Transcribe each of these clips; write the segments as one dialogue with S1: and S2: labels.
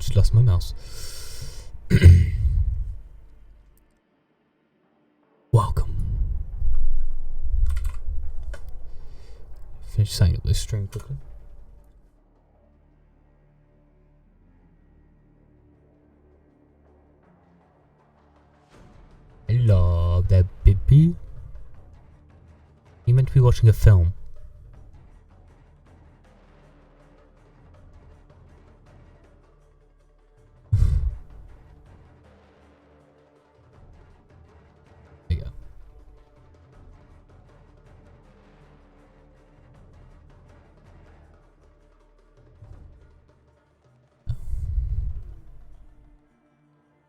S1: just lost my mouse. Welcome. Finish setting up this stream quickly. Hello there, baby. You meant to be watching a film. There you go.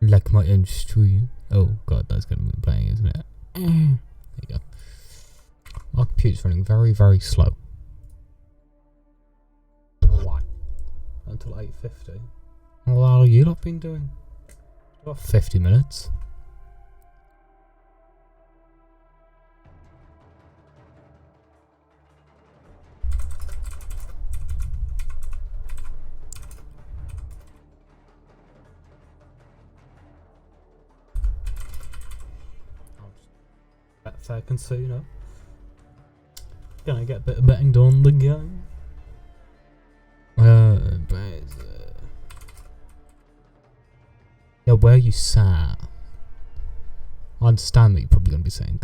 S1: Like my own stream. Oh god, that's gonna be playing, isn't it? There you go. My computer's running very, very slow. I don't know why. Until 8:50. Well, how have you not been doing? About 50 minutes. Seconds sooner. Gonna get a bit of betting done on the game. Yeah, where you sat. I understand that you're probably gonna be saying.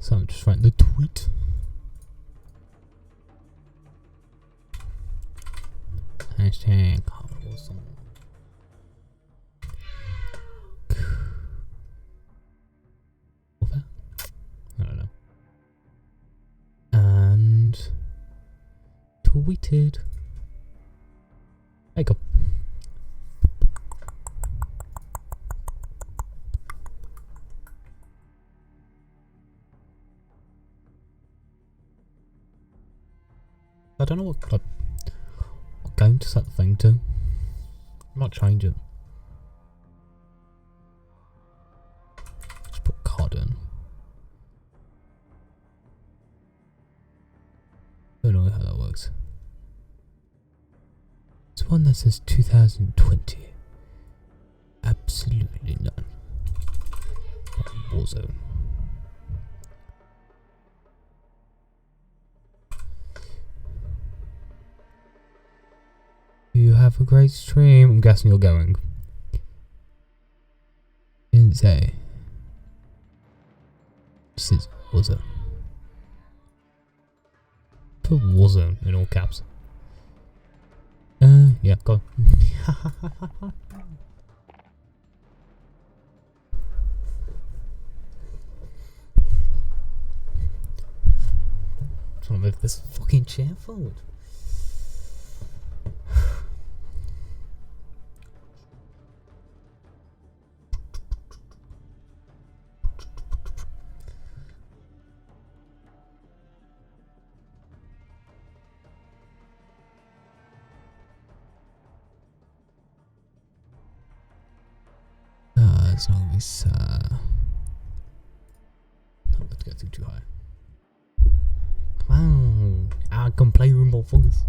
S1: So I'm just writing the tweet. Hashtag COD Warzone. Over? I don't know. And tweeted. There you go. I don't know what game to set the thing to. I might change it. Just put COD in. I don't know how that works. It's one that says 2020. Absolutely none. Warzone. You have a great stream. I'm guessing you're going. Didn't say. This is Warzone. Put Warzone in all caps. Yeah, go on. Trying to move this fucking chair forward. It's not gonna be no, let's get too high. Come on, I can play with more focus.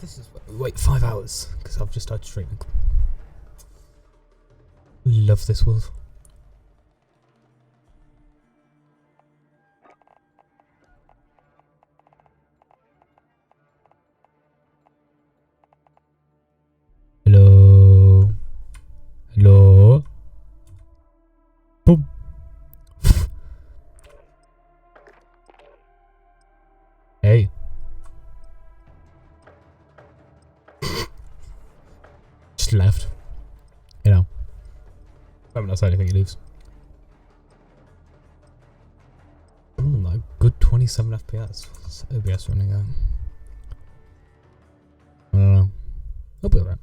S1: This is wait 5 hours because I've just started streaming. Love this world. Hello. Hello. Boom. Hey. he left. You know. I haven't said anything, he leaves. Like good 27 FPS. What's OBS running at? I don't know. I'll be alright.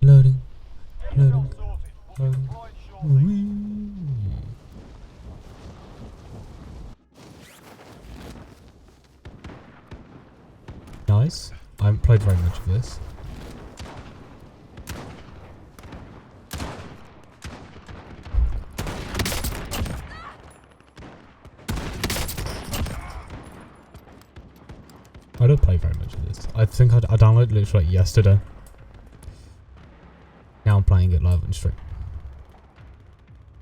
S1: Loading. Loading. Loading. Nice. I haven't played very much of this. I don't play very much of this. I think I downloaded it literally like yesterday. Now I'm playing it live on stream.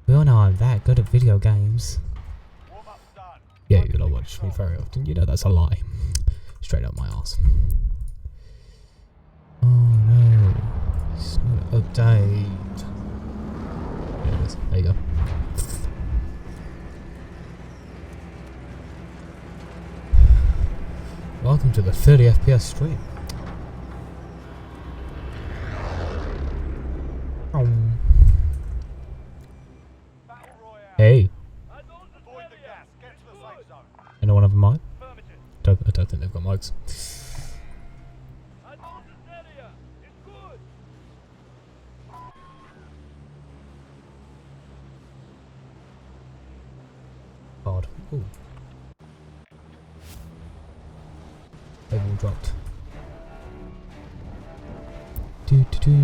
S1: We all know I'm that good at video games. Yeah, you don't watch me very often. You know that's a lie. Straight up my ass. Oh no. It's not an update. There it is. There you go. Welcome to the 30 FPS stream. Hey. Anyone have a mic? I don't think they've got mics. God. Ooh. They've all dropped. Do do do.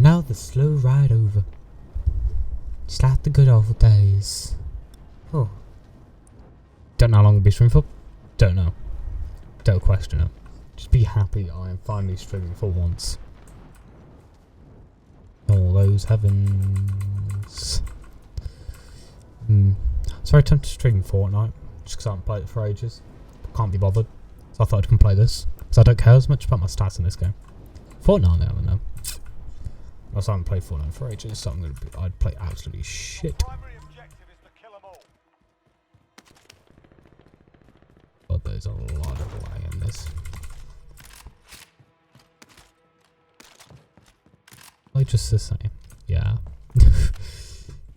S1: Now the slow ride over. Just like the good old days. Oh. Don't know how long I'll be streaming for. Don't know. Don't question it. Just be happy I am finally streaming for once. All those heavens. So I attempted to stream Fortnite, just because I haven't played it for ages. Can't be bothered. So I thought I can play this. Because I don't care as much about my stats in this game. Fortnite, I don't know. I haven't played Fortnite for ages, so I'd play absolutely shit. But there's a lot of lag in this. Like just the same. Yeah.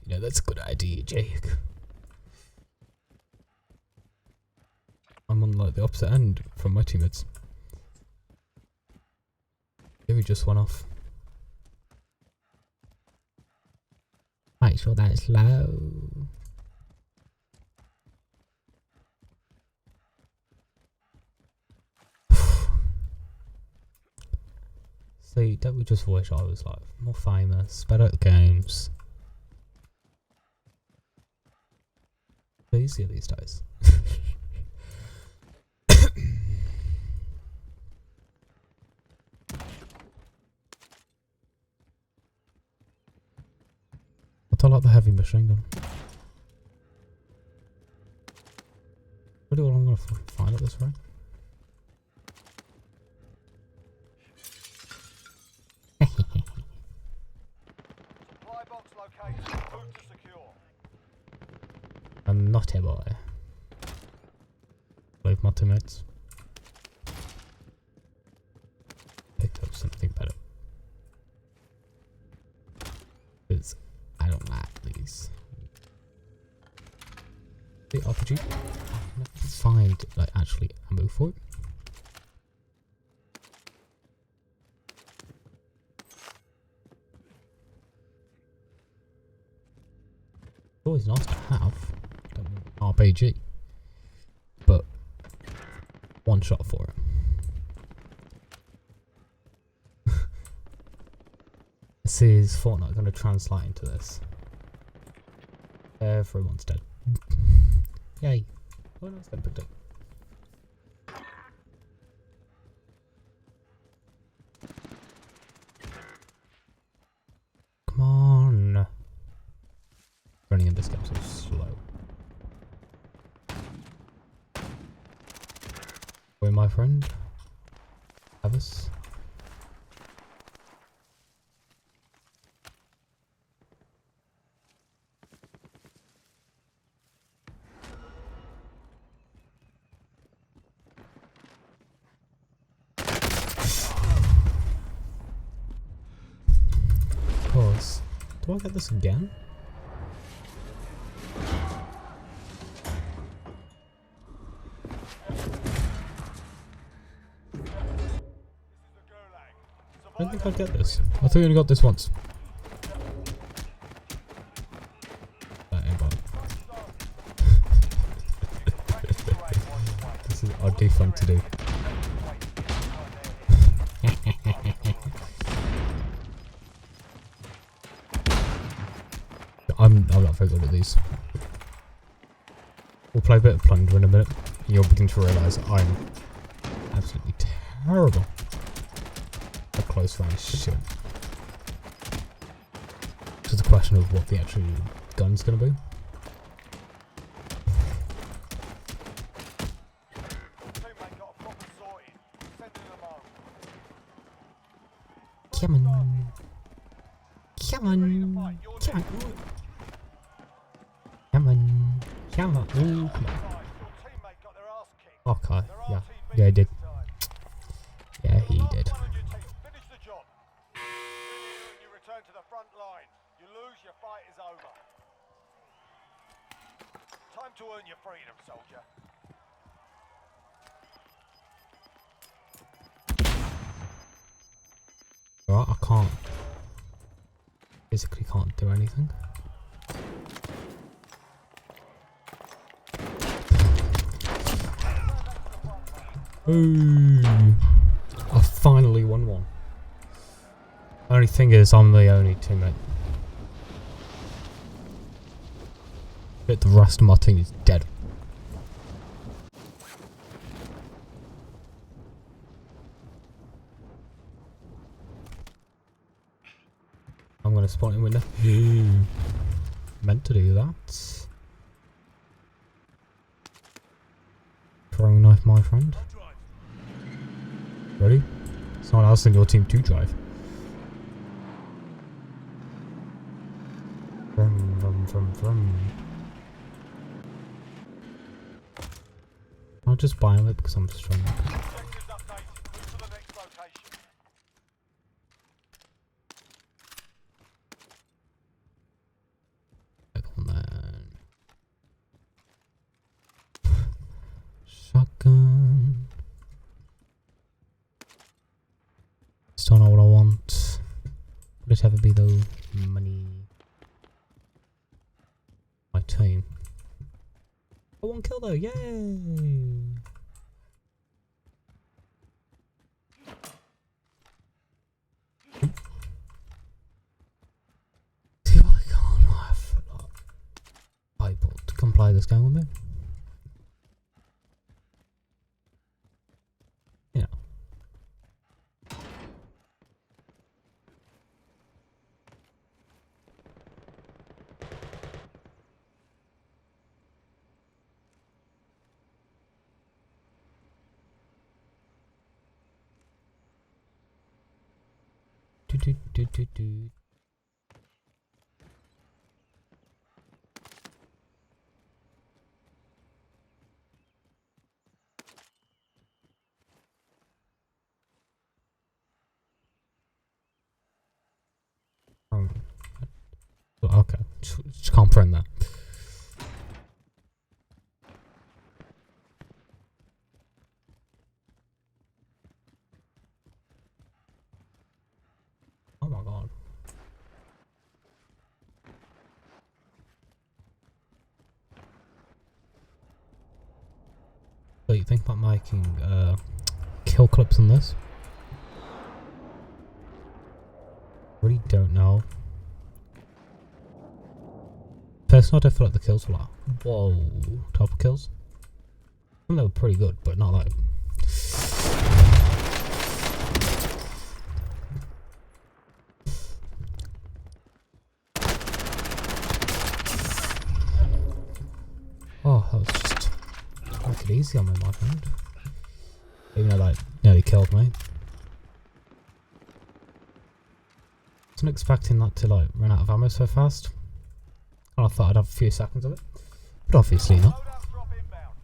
S1: Yeah, that's a good idea, Jake. I'm on like the opposite end from my teammates. Here we just went off. Make sure that's low. See, don't we just wish I was like more famous, better at games? It's easier these days. I like the heavy machine gun. Really all I'm gonna find it this way.
S2: Supply box located. Route to secure.
S1: I'm not a boy. Leave my teammates. Picked up something better. Because I don't like these. The RPG. I never find like actually ammo for it. It's always nice to have RPG, but one shot for it. Let's see, is Fortnite going to translate into this? Everyone's dead. Yay. Oh no, it's getting picked up. Wait, my friend. Have us. Pause. Do I get this again? I don't think I'd get this. I thought you only got this once. That ain't bad. This is oddly fun to do. I'm not very good at these. We'll play a bit of Plunder in a minute, and you'll begin to realise I'm absolutely terrible at close range shit. Just a question of what the actual gun's gonna be. Come on. Come on. Come on. Come on. Come on. Ooh, come on. Okay, yeah. Yeah, he did. Yeah, he did.
S2: Finish the job. You return to the front line. You lose, your fight is over. Time to earn your freedom, soldier.
S1: Alright, I can't. Physically can't do anything. Ooh. I finally won one. Only thing is, I'm the only teammate. But the rest of my team is dead. I'm gonna spawn in window. Meant to do that. Throwing knife, my friend. Ready? Someone else in your team to drive. Vroom. I'll just buy it because I'm strong. Shotgun. Still not what I want. Would it ever be though? Money. My team. I won kill though, yay! See why I can't have people to come play this game with me. You know. Do. Okay, just can't print that. Oh my god. So you think about making kill clips on this? Really don't know. Personally, I feel like the kills were like, whoa, type of kills. I mean, they were pretty good, but not like. Oh, that was just make it easy on me, my friend. Even though that nearly killed me. Wasn't expecting that to like run out of ammo so fast. I thought I'd have a few seconds of it, but obviously not.
S2: Loadout drop inbound.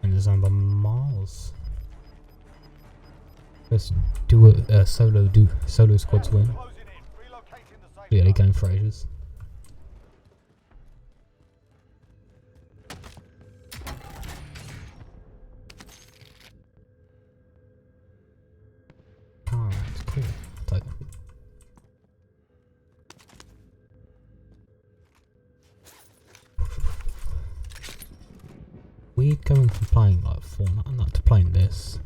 S1: In the zone by miles. Let's do a solo squads win.
S2: Closing in. Relocating the safe
S1: Really
S2: zone.
S1: going for ages. Alright, cool. I'll take them. Weird going from playing like Fortnite and that to playing this.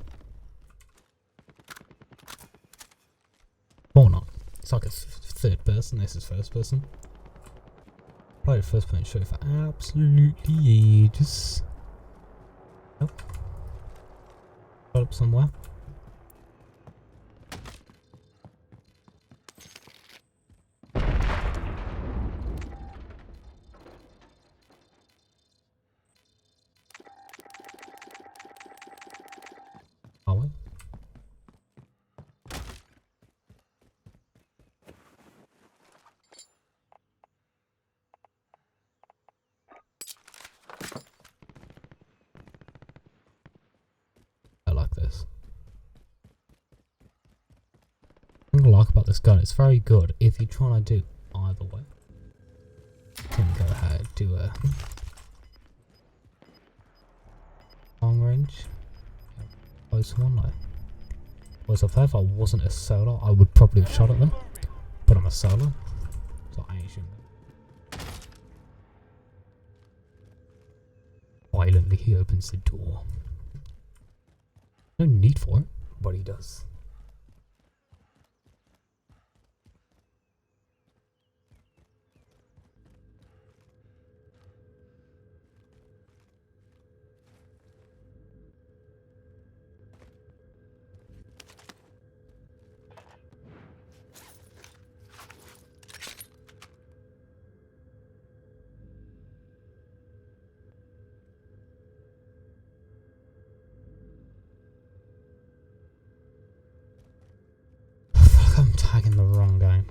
S1: Fortnite. It's like a third person. This is first person. Played a first person show for absolutely ages. Oh. Got up somewhere. Are we? I like this. The thing I like about this gun, it's very good if you're trying to do either way. Can go ahead, do a long range. Close one, like. Was up there, if I wasn't a solo, I would probably have shot at them. But I'm a solo, so I ain't shooting them. Violently, he opens the door. No need for it, but he does. I'm tagging the wrong game.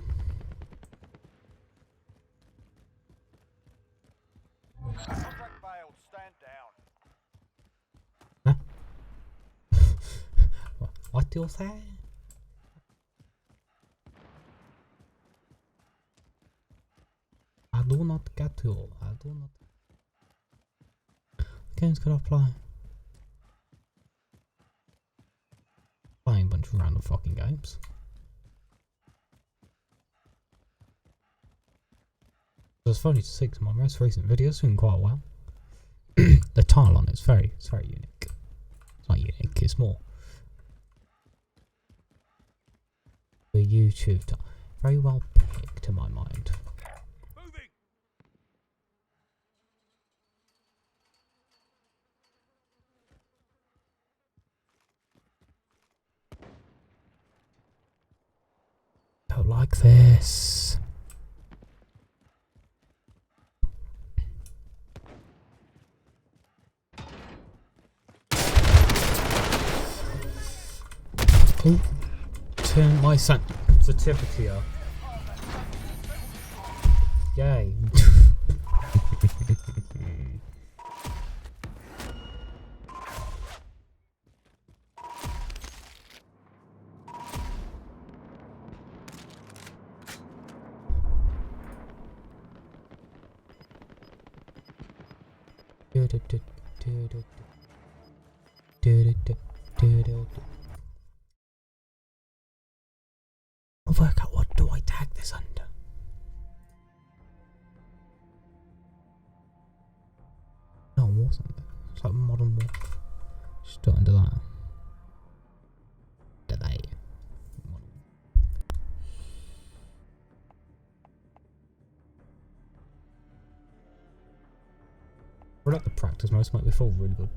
S2: Contract failed. Stand down.
S1: Huh? What do you say? I do not get you. I do not. What games could I play? Playing a bunch of random fucking games. It's funny to see 'cause my most recent videos doing quite well. The title on it's very unique. It's not unique, it's more the YouTube title. Very well picked to my mind.
S2: Moving.
S1: Don't like this. Oh, turn my sensitivity up. Yay. I'll work out what do I tag this under. No, it wasn't. It's like modern war. Just do it under that. Delay. I like the practice most, make me feel really good.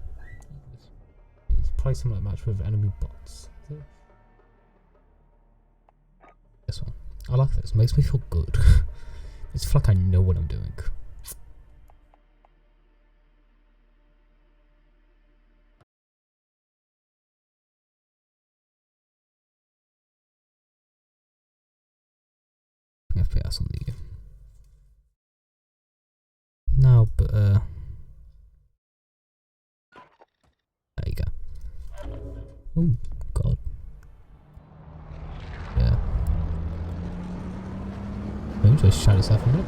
S1: Let's play some like match with enemy bots. This one. I like this, makes me feel good. It's like I know what I'm doing. fucking FPS on the no, but there you go. Oh god. Yeah. Let me just shut yourself a minute.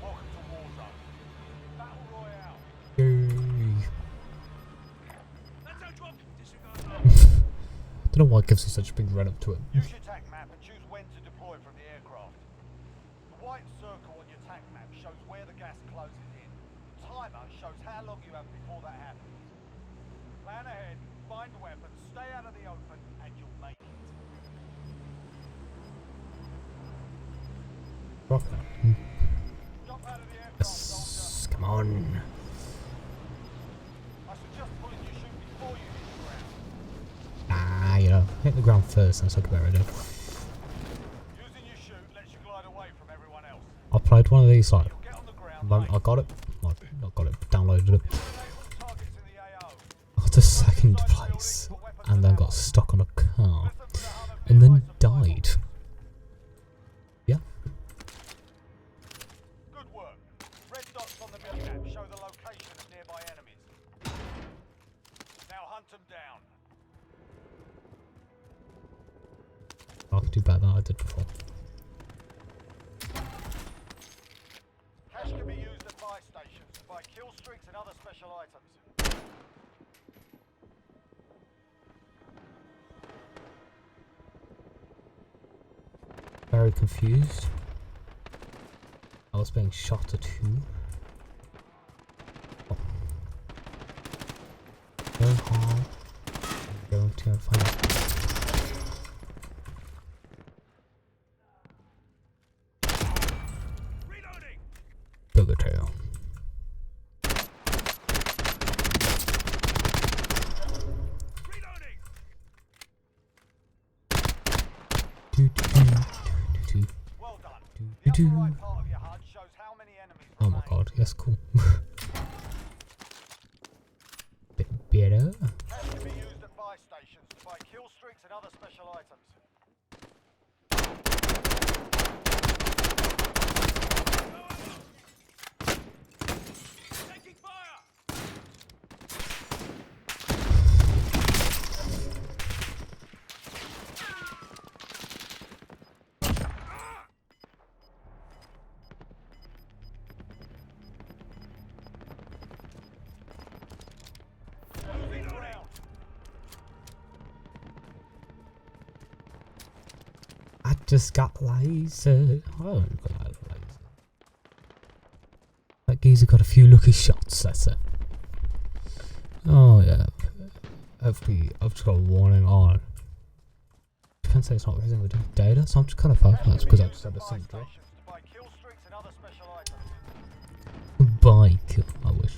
S2: Welcome to Warzone. Battle Royale.
S1: I don't know why it gives you such a big run up to it.
S2: Use your tac map and choose when to deploy from the aircraft. The white circle on your tac map shows where the gas closes in. The timer shows how long you have before that happens. Plan ahead, find weapons, stay out of the open, and you'll make it.
S1: Rocket.
S2: Jump out of the aircraft, soldier.
S1: Yes, come on.
S2: I suggest pulling your chute before you hit the ground.
S1: Ah, you know, hit the ground first and let's talk about it.
S2: Using your chute lets you glide away from everyone else.
S1: I played one of these like
S2: You'll get on the ground.
S1: I got it. Well, not got it, downloaded it.
S2: Eliminate all targets in the AO.
S1: I got to second place and then got stuck on a car and then died. Yeah.
S2: Good work. Red dots on the minimap show the location of nearby enemies. Now hunt them down.
S1: I can do better than I did before.
S2: Cash can be used at buy stations to buy kill streaks and other special items.
S1: Very confused. I was being shot at who? Oh. Very hard. Going to find out.
S2: Reloading.
S1: Booger tail.
S2: Reloading. Well done. The upper right part of your HUD shows how many enemies
S1: Oh my
S2: remain.
S1: god, yes, cool. Bit better.
S2: Cash can be used at buy stations to buy kill streaks and other special items. Taking fire! Losing ground.
S1: I just got laser. Oh, I got laser. That geezer got a few lucky shots, that's it. Oh yeah. Hopefully, I've just got a warning on. You can say it's not raising the data, so I'm just kind of hoping that's because I just had a sync drop.
S2: Stations to buy kill streaks and other special items.
S1: Bike, I wish.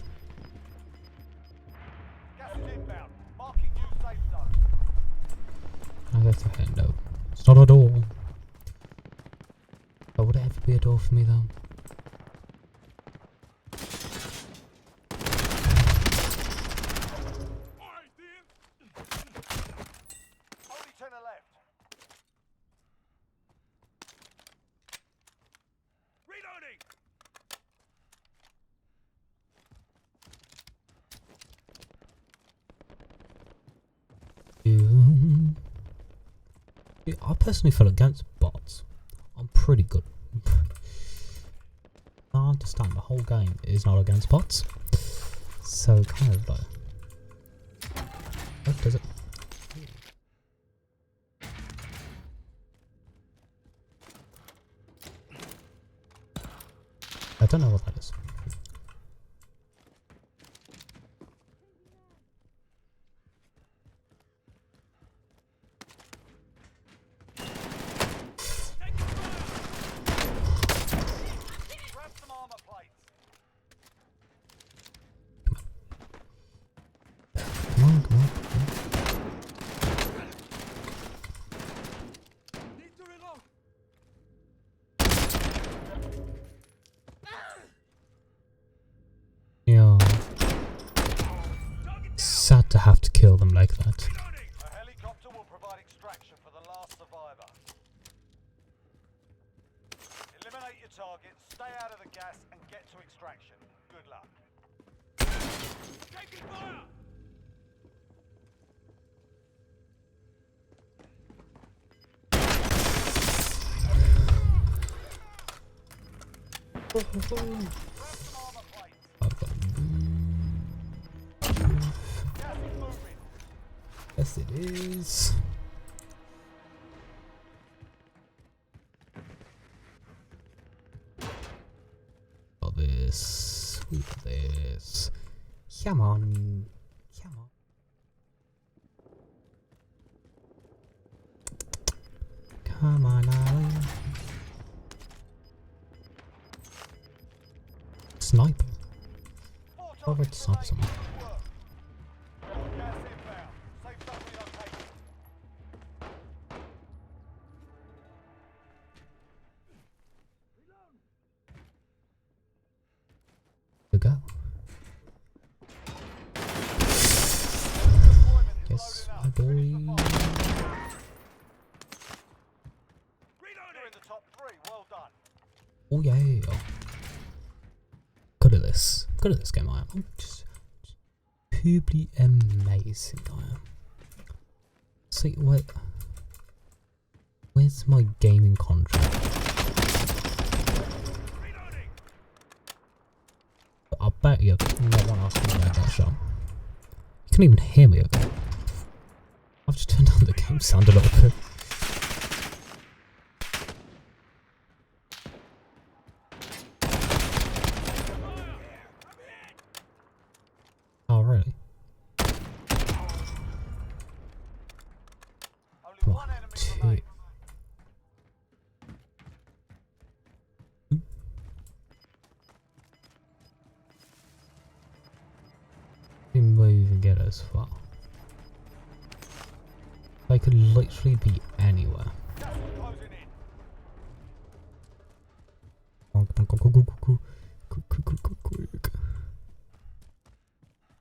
S2: Gas is inbound. Marking new safe zone.
S1: I guess I can't know. It's not a door. But would it ever be a door for me though?
S2: Only 10 are left. Reloading.
S1: Yeah, I personally feel against bots. I'm pretty good. I understand the whole game is not against bots. So kind of like what does it? I don't know what that is.
S2: Grab some armor plates.
S1: Come on, come on, come on.
S2: Need to reload.
S1: have to kill them like that.
S2: A helicopter will provide extraction for the last survivor. Eliminate your target, stay out of the gas, and get to extraction. Good luck. Taking fire!
S1: I've got yes, it is. Got this. We got this. Come on. Come on. Come on, Alan. Sniper. Oh, wait, sniper someone. Go. Yes, my boy.
S2: You're in the top 3, well done.
S1: Oh yeah. Good at this. Good at this game, I am. I'm just purely amazing, I am. See, where's my gaming contract? I bet you no one else can make that shot. You can't even hear me, okay? I've just turned down the game sound a little bit. Oh, really?
S2: Only one enemy remains.
S1: Didn't even get as far. They could literally be anywhere.
S2: Gas is closing in.
S1: Quick.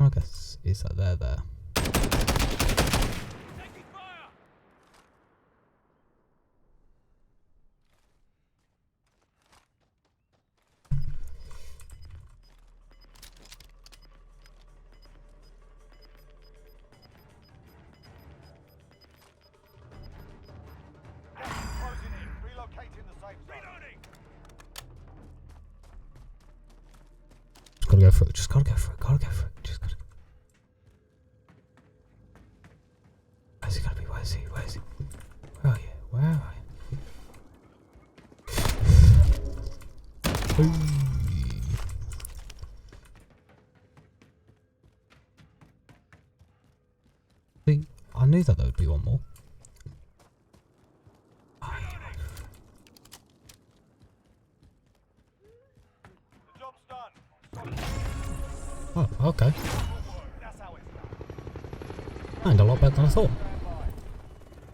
S1: I guess is that there.
S2: Taking fire! Gas is closing in. Relocating the safe zone.
S1: Just gotta go for it. Just gotta go for it. Just gotta. Where's he gonna be? Where is he? Where are you? See, I knew that there would be one more.
S2: The job's done.
S1: Oh, okay.
S2: That's how it's done.
S1: And a lot better than I thought.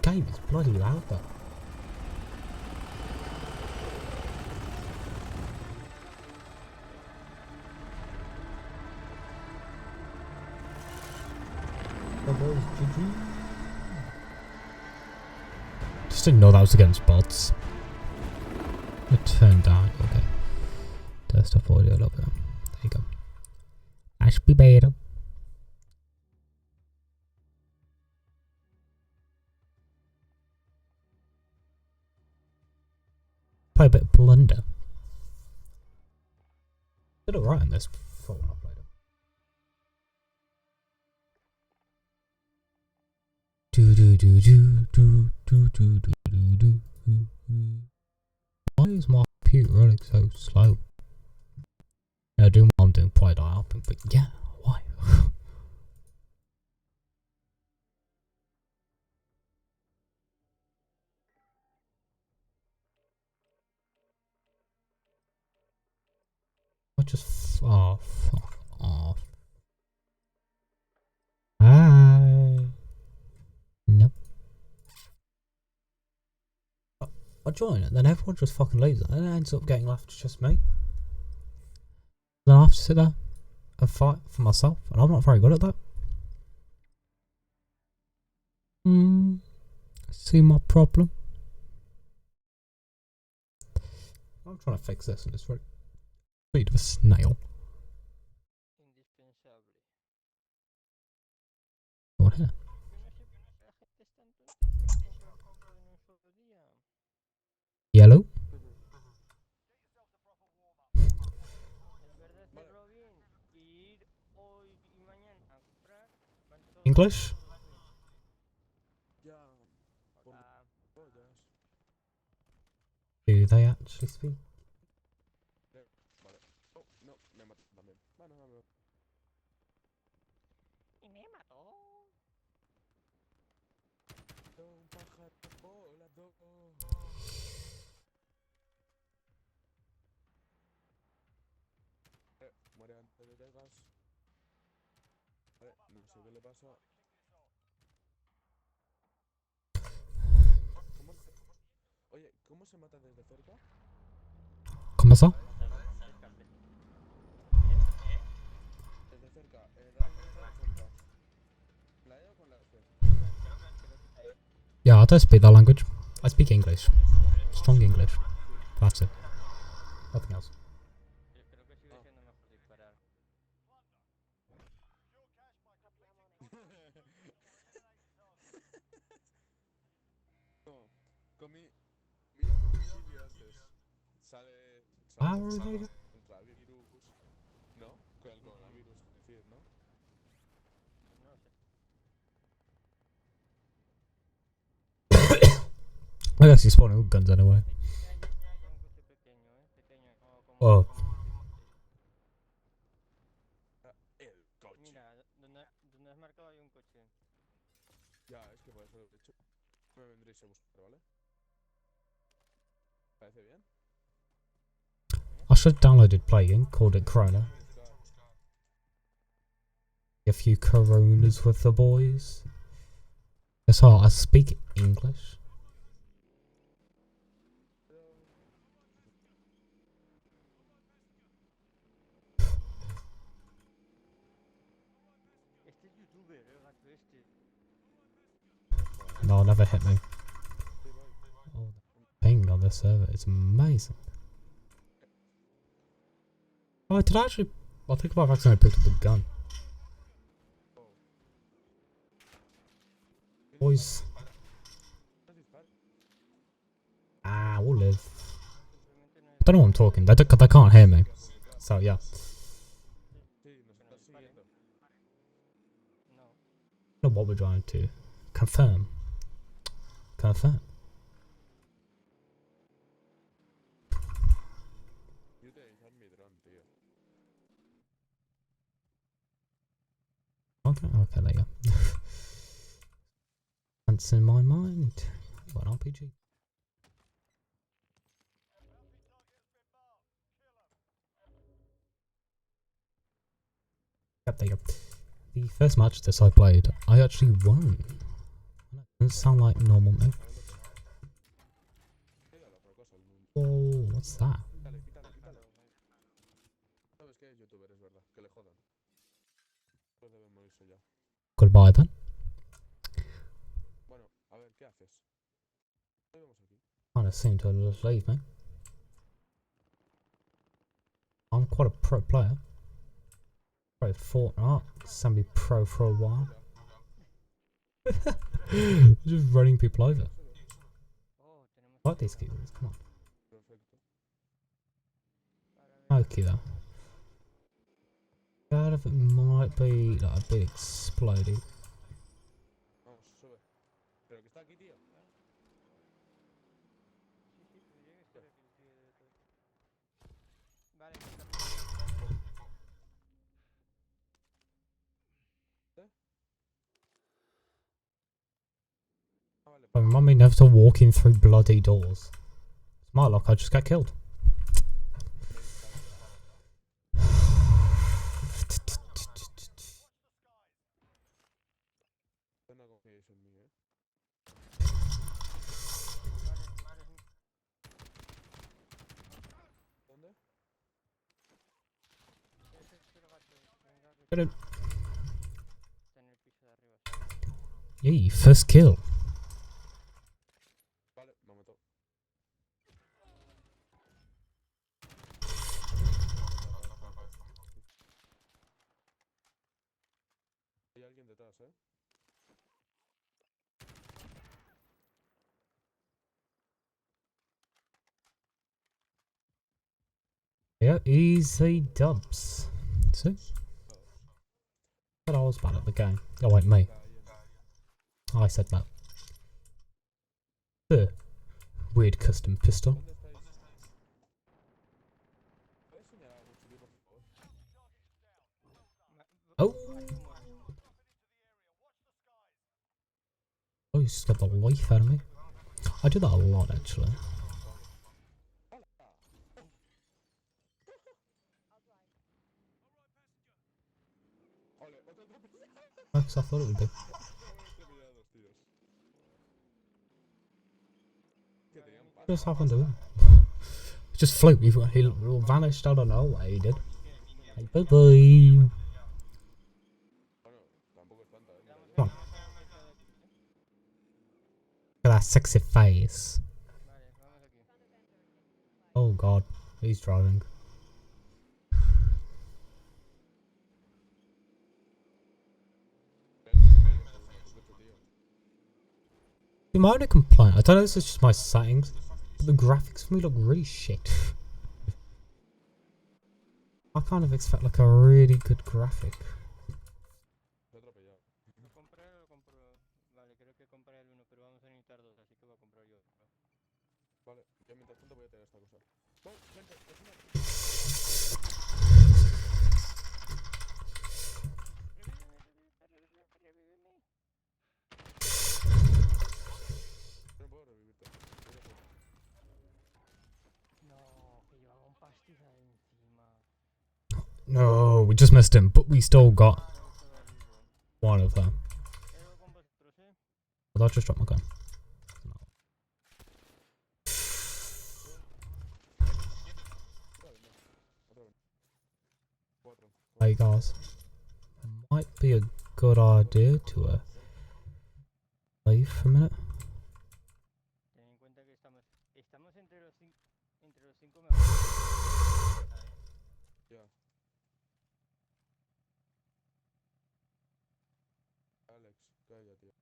S1: Game is bloody loud though. Oh boys, GG. Just didn't know that was against bots. I turned down, okay. Desktop audio a little bit. There you go. I should be better. Play a bit of Blunder. Did alright in this before when I played it. Why is my computer running so slow? Yeah, doing what I'm doing, probably not helping, but yeah, why? I just oh fuck off. Hi. Nope. I join it, then everyone just fucking leaves it, and it ends up getting left to just me. Then I have to sit there and fight for myself, and I'm not very good at that. See my problem? I'm trying to fix this and it's right. Speed of a snail.
S3: Indispensable.
S1: What here? Yellow? English? Do they actually speak?
S4: Vale. Oh, no, me mata también. Bueno, no.
S3: Y me mató.
S4: Un pájaro volador. Muere antes de gas. Vale, no sé qué le pasa. ¿Cómo se... Oye, ¿cómo se mata desde cerca?
S1: ¿Cómo ça?
S4: Desde cerca, dale de cerca. ¿La E o con la F?
S1: Yeah, I don't speak that language. I speak English. Strong English. That's it. Nothing else.
S3: Creo que sigue siendo mejor disparar.
S4: No, comí domicilio antes. Sale contra virus. ¿No? Con el coronavirus, es decir, ¿no?
S3: No sé.
S1: I actually spawning with guns anyway.
S3: Con un coche pequeño, pequeño, como
S1: Oh.
S4: El coche.
S3: Mira, donde has marcado hay un coche.
S4: Ya, es que por eso lo he hecho. Me vendréis a buscar, ¿vale? ¿Parece bien?
S1: I should have downloaded playing, called it Corona. A few Coronas with the boys. Guess what? I speak English.
S3: Este es youtuber, el gato este.
S1: No, never hit me. Oh, the ping on this server is amazing. Oh, did I actually... I think I've accidentally picked up the gun. Boys. Ah, we'll live. I don't know what I'm talking. They can't hear me. So, yeah. I don't know what we're trying to confirm. Confirm. Okay, there you go. That's in my mind. What RPG? Yep, there you go. The first match this I played, I actually won. Doesn't sound like normal me. Whoa, what's that?
S4: ¿Sabes qué es youtuber? Es verdad, que le jodan. Pues debemos irse ya.
S1: Goodbye then.
S4: Bueno, a ver, ¿qué haces? ¿Qué vemos aquí?
S1: Kind of seem to just leave me. I'm quite a pro player. Pro Fortnite, semi-pro for a while. Just running people over. I like these keyboards, come on. Okay though. Part of it might be like a bit explodey.
S4: Vamos, sube. ¿Pero que está aquí, tío?
S3: Vale,
S1: Remind me never to walk in through bloody doors. It's my luck, I just got killed.
S4: ¿Dónde?
S1: Get in.
S3: está en el piso de arriba.
S1: Yay, first kill.
S4: Vale, me mató. Hay alguien detrás, ¿eh?
S1: Yeah, easy dubs. See? But I was bad at the game. Oh wait, me. I said that. The weird custom pistol.
S4: ¿Dónde estáis? ¿Puedes señalar algún sitio, por favor?
S1: Oh! Oh, he's got the life out of me. I do that a lot actually.
S4: Ole, otro atropellado.
S1: Because I thought it would be.
S4: Atropellado a dos tíos. Que tenían
S1: What
S4: palo.
S1: just happened to him? Just flew. He vanished. I don't know what he did. Hey, bye bye.
S4: Bueno, tampoco es tanta, mira yo.
S1: Come on. Look at that sexy face.
S3: Vale, vamos aquí.
S1: Oh god, he's driving. My only complaint, I don't know if it's just my settings, but the graphics for me look really shit. I kind of expect like a really good graphic.
S4: Te he atropellado.
S3: ¿Lo comprar o lo compro? Vale, creo que compré el uno, pero vamos a necesitar dos, así que voy a comprar yo otro.
S4: Vale, yo mientras tanto voy a tener esta cosa. ¡Oh, gente! ¡Es una!
S3: ¡Revíveme!
S4: Yo no puedo revivirte.
S3: No, que llevaba un pastizal encima.
S1: No, we just missed him, but we still got
S3: Claro, estaba vivo.
S1: one of them.
S3: Pero con vosotros, ¿eh?
S1: I'll just drop my gun.
S4: Otra vez. Cuatro.
S1: Hey guys, might be a good idea to leave for a minute.
S3: Ten en cuenta que estamos entre los cinco mejores.
S4: Ya. Alex, calla, tío.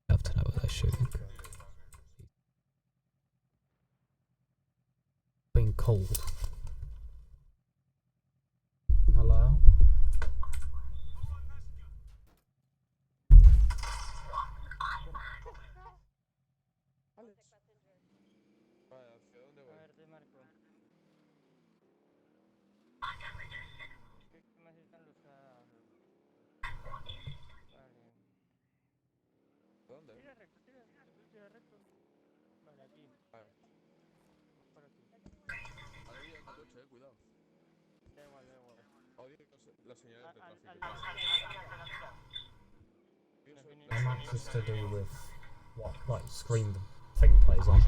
S1: I have to know where they're shooting. Being cold. Hello?
S4: Alex. Vale, ¿hacia dónde
S3: A
S4: voy?
S3: ver, te marco. ¿Qué más están los carros? Vale.
S4: ¿Dónde?
S3: Tira recto, tira recto. Vale, aquí.
S4: Vale.
S3: Por aquí.
S4: Ahora había otro coche, cuidado.
S3: Da igual, da igual.
S4: Odio las señales de
S3: Al
S4: tráfico.
S3: de la mira.
S4: Yo soy
S3: Definitivamente.
S4: las
S1: And that's
S4: señales
S1: just
S4: de
S1: to
S4: tráfico.
S1: do with what, like, screen the thing plays on.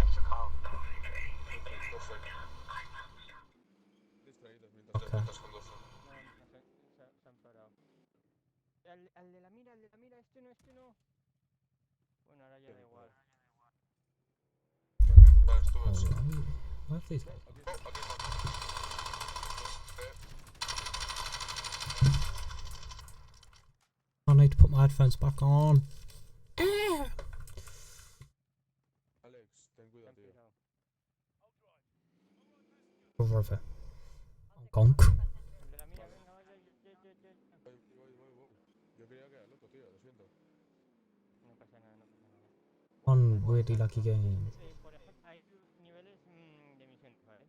S4: Distraídos mientras
S1: Okay.
S4: conducen.
S3: No, se han parado. Al de la mira, este no. Bueno, ahora ya da igual.
S1: Alright. Where have these guys?
S4: Aquí está.
S1: I need to put my headphones back on.
S4: Alex, ten
S3: Se
S4: cuidado,
S3: han
S4: tío.
S3: pirado.
S1: Over over. Gonk.
S3: El de la mira, venga, vaya.
S4: Voy. Yo quería que era el otro, tío, lo siento.
S3: No pasa nada.
S1: One weirdly lucky game.
S3: Por ejemplo, hay niveles de misiones, ¿vale?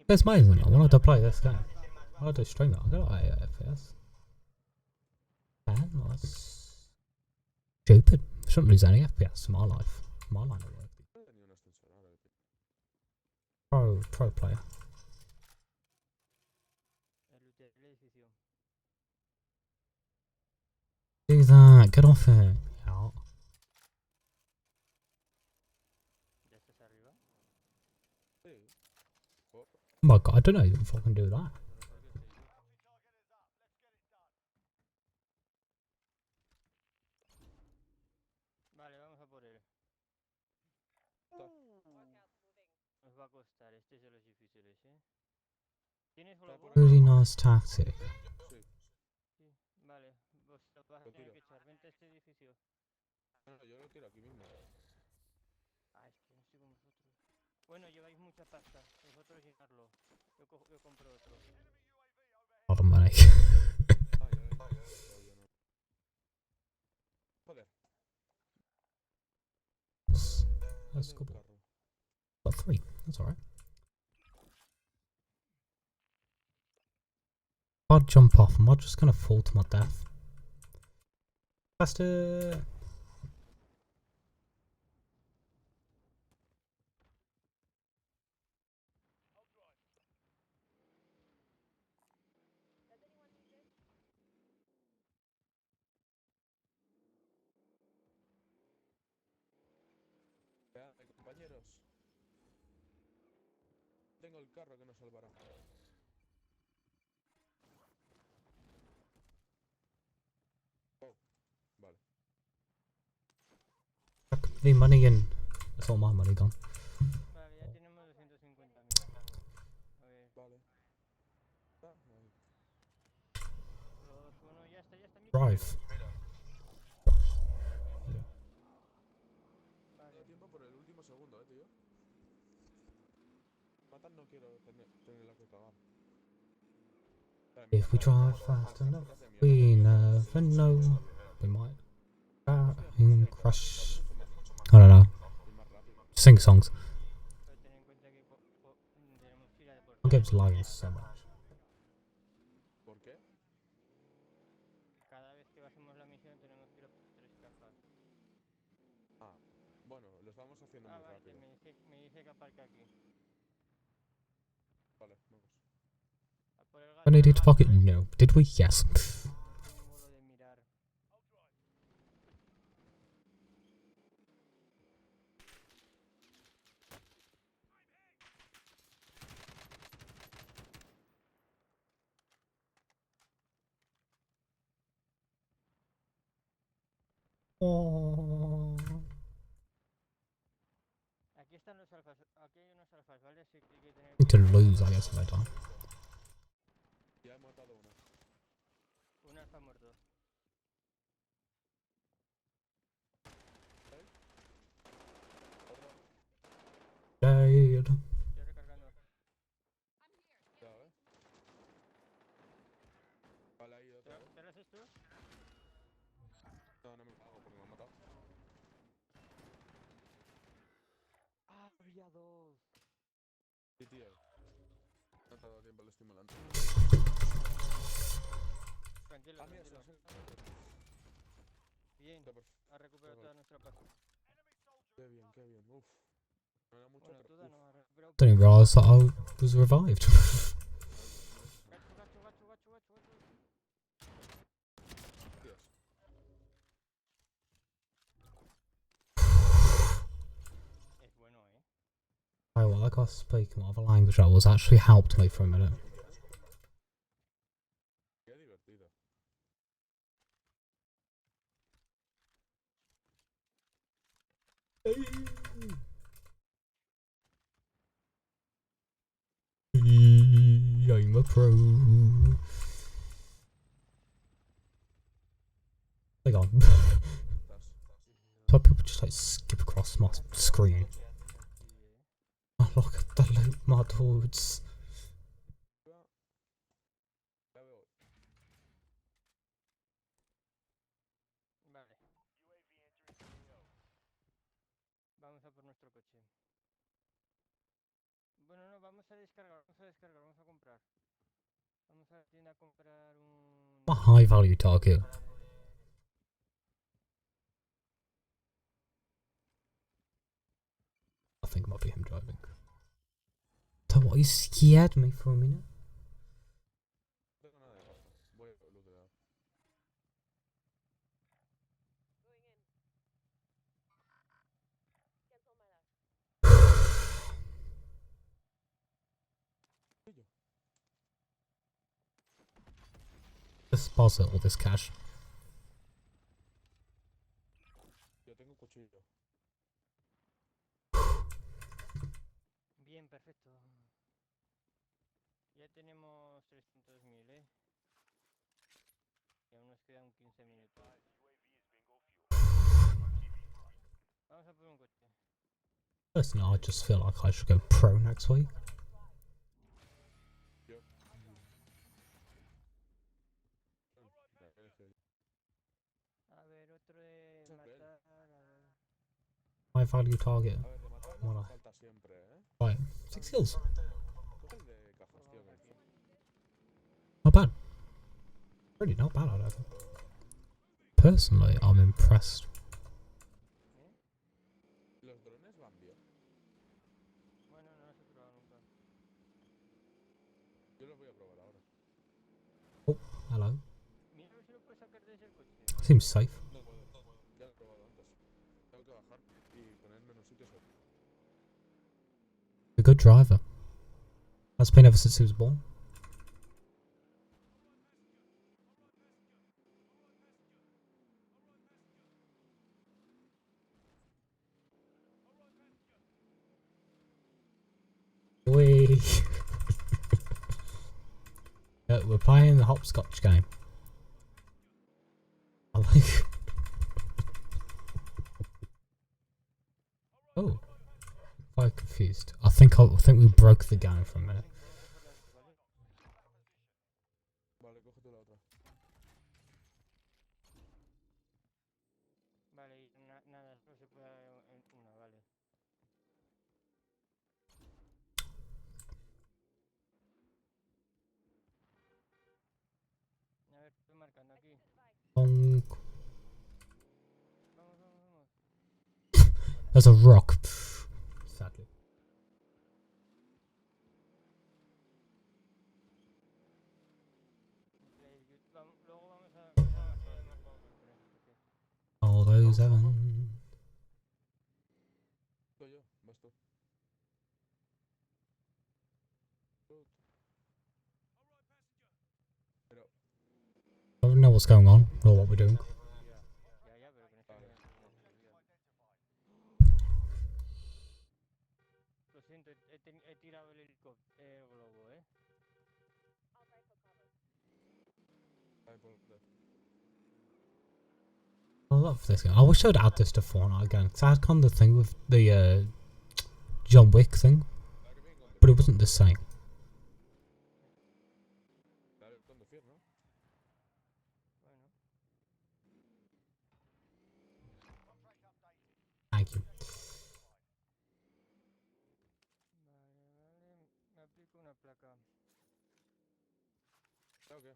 S1: It's amazing. I wanted to play this game. I wanted to stream it. I got like 8 FPS. Man, that's stupid. Shouldn't lose any FPS in my life. My line of work.
S4: No tenía un ascensor, ahora tío.
S1: Pro player.
S3: El edificio.
S1: Do that. Get off it. Yeah.
S3: ¿Ya estás arriba?
S4: Sí. Oh,
S1: Oh my god, I don't know if I can do that.
S3: Solo porque soy yo. va a costar. Este es de los difíciles, ¿eh? ¿Tienes
S4: Está
S3: globo?
S4: por ahí.
S1: Really nice tactic.
S4: Sí,
S3: Sí, vale. Pues lo vas a
S4: lo
S3: tener
S4: tiro.
S3: que echar. Vente a este edificio.
S4: No, no, yo lo tiro aquí mismo.
S3: Ah, es que no estoy con vosotros. Bueno, lleváis mucha pasta. Vosotros llenarlo. Yo compro otro.
S1: A lot of money.
S4: Ah, ya lo he visto, yo no. Joder.
S1: That's
S4: ¿Dónde
S1: a
S4: hay
S1: good
S4: un
S1: one.
S4: carro?
S1: Got 3. That's alright. I'll jump off. Am I just gonna fall to my death? Faster!
S4: Vean, compañeros. Tengo el carro que nos salvará. Oh, vale.
S1: Chuck the money in. That's all my money gone.
S3: Vale, ya tenemos 250.000. A ver.
S4: Vale. Ah, ahí.
S3: 2, 1, ya está,
S1: Drive.
S4: No da
S3: Vale.
S4: tiempo por el último segundo, tío. Matar no quiero tenerla que cagar. Vale, mira,
S1: If we
S4: mira,
S1: drive
S4: las
S1: fast enough,
S4: cajitas de mierda.
S1: we never know. We might and crush. I don't know.
S4: Y más rápido.
S1: Sing songs.
S3: Pero ten en cuenta que tenemos fila de por
S1: My game's
S3: delante.
S1: lagging so much.
S4: ¿Por qué?
S3: Cada vez que hacemos la misión tenemos que ir a por 3 cajas.
S4: Ah, bueno, lo estamos haciendo
S3: Ah,
S4: muy
S3: vale,
S4: rápido.
S3: me dice que aparque aquí.
S4: Vale, vamos.
S3: A por el
S1: I
S3: gato,
S1: needed to pocket.
S3: ¿eh?
S1: No. Did we? Yes.
S3: No tengo lo de mirar.
S1: Oh.
S3: Aquí están los alfas. Aquí hay unos alfas, ¿vale? Así que hay que tener
S1: To
S3: cuidado.
S1: lose, I guess, if I die.
S4: Ya he matado una.
S3: Un alfa muerto.
S4: ¿Eh? Otro.
S1: Dead.
S3: Estoy recargando.
S4: Ya, ¿eh? Vale, ahí otro, ¿eh?
S3: ¿Te lo haces tú?
S4: No, no me lo hago porque me han matado.
S3: Ah, había 2.
S4: Sí, tío. No te ha dado tiempo el estimulante.
S3: Tranquilo,
S4: Ah, mira, se
S3: tranquilo.
S4: nos ha...
S3: Bien,
S4: Qué,
S3: ha recuperado toda nuestra pasta.
S4: qué bien, qué bien. Uf. No era mucho,
S3: Bueno,
S4: pero
S3: toda
S4: uf.
S3: no, ha recuperado
S1: Didn't
S3: poco.
S1: realise that I was revived.
S4: Ay, Dios mío.
S3: Gacho, gacho, gacho, gacho, gacho, gacho.
S4: Dios.
S3: Es bueno, ¿eh?
S1: Oh, well, that guy speaking whatever language that was actually helped me for a minute.
S4: Qué divertido.
S1: I'm a pro. Hang on.
S4: Estás.
S1: Why people just like skip across my screen? Oh, look at the loot, my dudes.
S4: Ya veo.
S3: Vale. Vamos a por nuestro coche. Bueno, no, vamos a descargar, vamos a comprar. Vamos a la tienda a comprar un...
S1: A high value target. I think it might be him driving. So what, he scared me for a minute?
S4: No tengo nada de pasta. Voy a lootear. Pillo.
S1: Deposit all this cash.
S4: Yo tengo cuchillo.
S3: Bien, perfecto. Ya tenemos 300.000, ¿eh? Y aún nos quedan 15 minutos. Vamos a por un coche.
S1: Personally, I just feel like I should go pro next week.
S4: Yo.
S3: A ver, otro de
S4: Eso es de él.
S3: matar
S1: High value target.
S4: A ver, de matar no
S1: Mola.
S4: hace falta siempre, ¿eh?
S1: Right, 6 kills.
S4: Coge el de cajas, tío.
S3: Vamos aquí.
S1: Not bad. Really not bad, I don't think. Personally, I'm impressed.
S3: ¿Eh?
S4: Los drones van bien.
S3: Bueno, no los he probado nunca.
S4: Yo los voy a probar ahora.
S1: Oh, hello.
S3: Mira a ver si lo puedes sacar desde el coche.
S1: Seems safe.
S4: No puedo. Ya lo he probado antes. Tengo que bajar y ponerme en un sitio seguro.
S1: A good driver. That's been ever since he was born. Wee. We're playing the hopscotch game. I like. Oh, quite confused. I think we broke the game for a minute.
S4: Vale, coge tú la otra.
S3: Vale, y nada, solo se puede en una, vale. A ver, estoy marcando aquí.
S1: Bonk.
S3: Vamos, vamos, vamos.
S1: There's a rock. Sadly.
S3: Luego vamos a coger más cosas.
S1: All those heaven.
S4: Soy yo, vas tú. Pero,
S1: I don't know what's going on or what we're doing.
S3: Ya, pero que no está
S4: vale.
S3: bien. Lo siento, he tirado el helicóptero, globo, ¿eh?
S4: Vale, ponte.
S1: I love this game. I wish I'd add this to Fortnite again. Because I had kind of the thing with the John Wick thing,
S4: Claro que bien conducir.
S1: but it wasn't the same.
S4: Claro, conducir, ¿no?
S3: Bueno.
S1: Thank you.
S3: Vale, me aplico una placa.
S4: Claro que.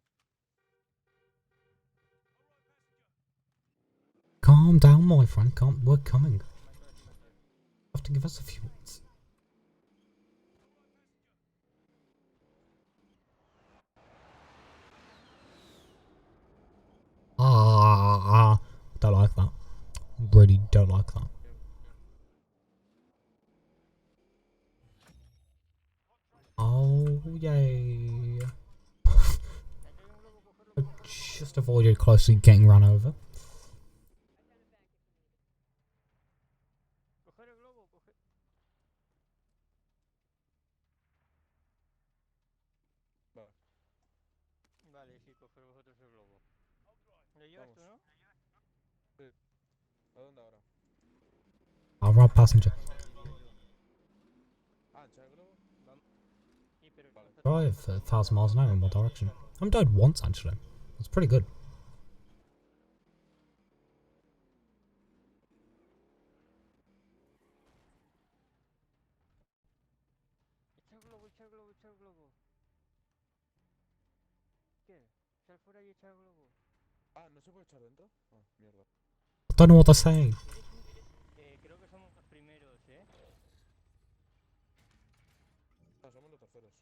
S1: Calm down, my friend. We're coming.
S3: Mato al siguiente.
S1: Have to give us a few minutes. Don't like that. Really don't like that. Oh yay!
S3: Aquí hay un globo, cogerlo,
S1: I
S3: cogerlo,
S1: just avoided closely getting run over.
S3: coger el globo, coger.
S4: Vale,
S3: Vale, sí, coger vosotros el globo. ¿Lo llevas tú, no?
S4: sí. ¿A dónde ahora?
S1: I'll ride passenger.
S3: Diría yo.
S4: Ah, ¿echar el globo?
S3: Sí, pero
S4: Vale.
S1: Drive at 1,000 miles an hour in what direction? I haven't died once actually. That's pretty good.
S3: Echa el globo, echa el globo, echa el globo. ¿Qué? Sal fuera y echa el globo.
S4: Ah, ¿no se puede echar dentro? Ah, mierda.
S1: I don't know what they're saying.
S3: Creo que somos los primeros, ¿eh?
S4: Ah, somos los terceros.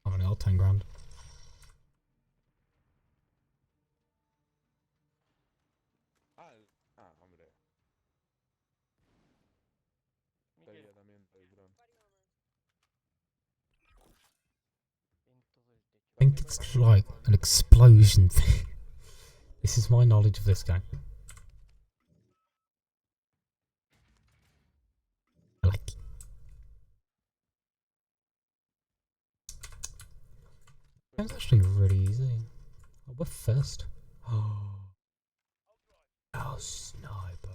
S1: I've only got 10 grand.
S4: Ah, hombre.
S3: Miquel,
S4: Estaría también el dron.
S3: en todo el techo.
S1: I think it's like an explosion thing. This is my knowledge of this game. I like it. That's actually really easy. Oh, we're first. Oh, sniper.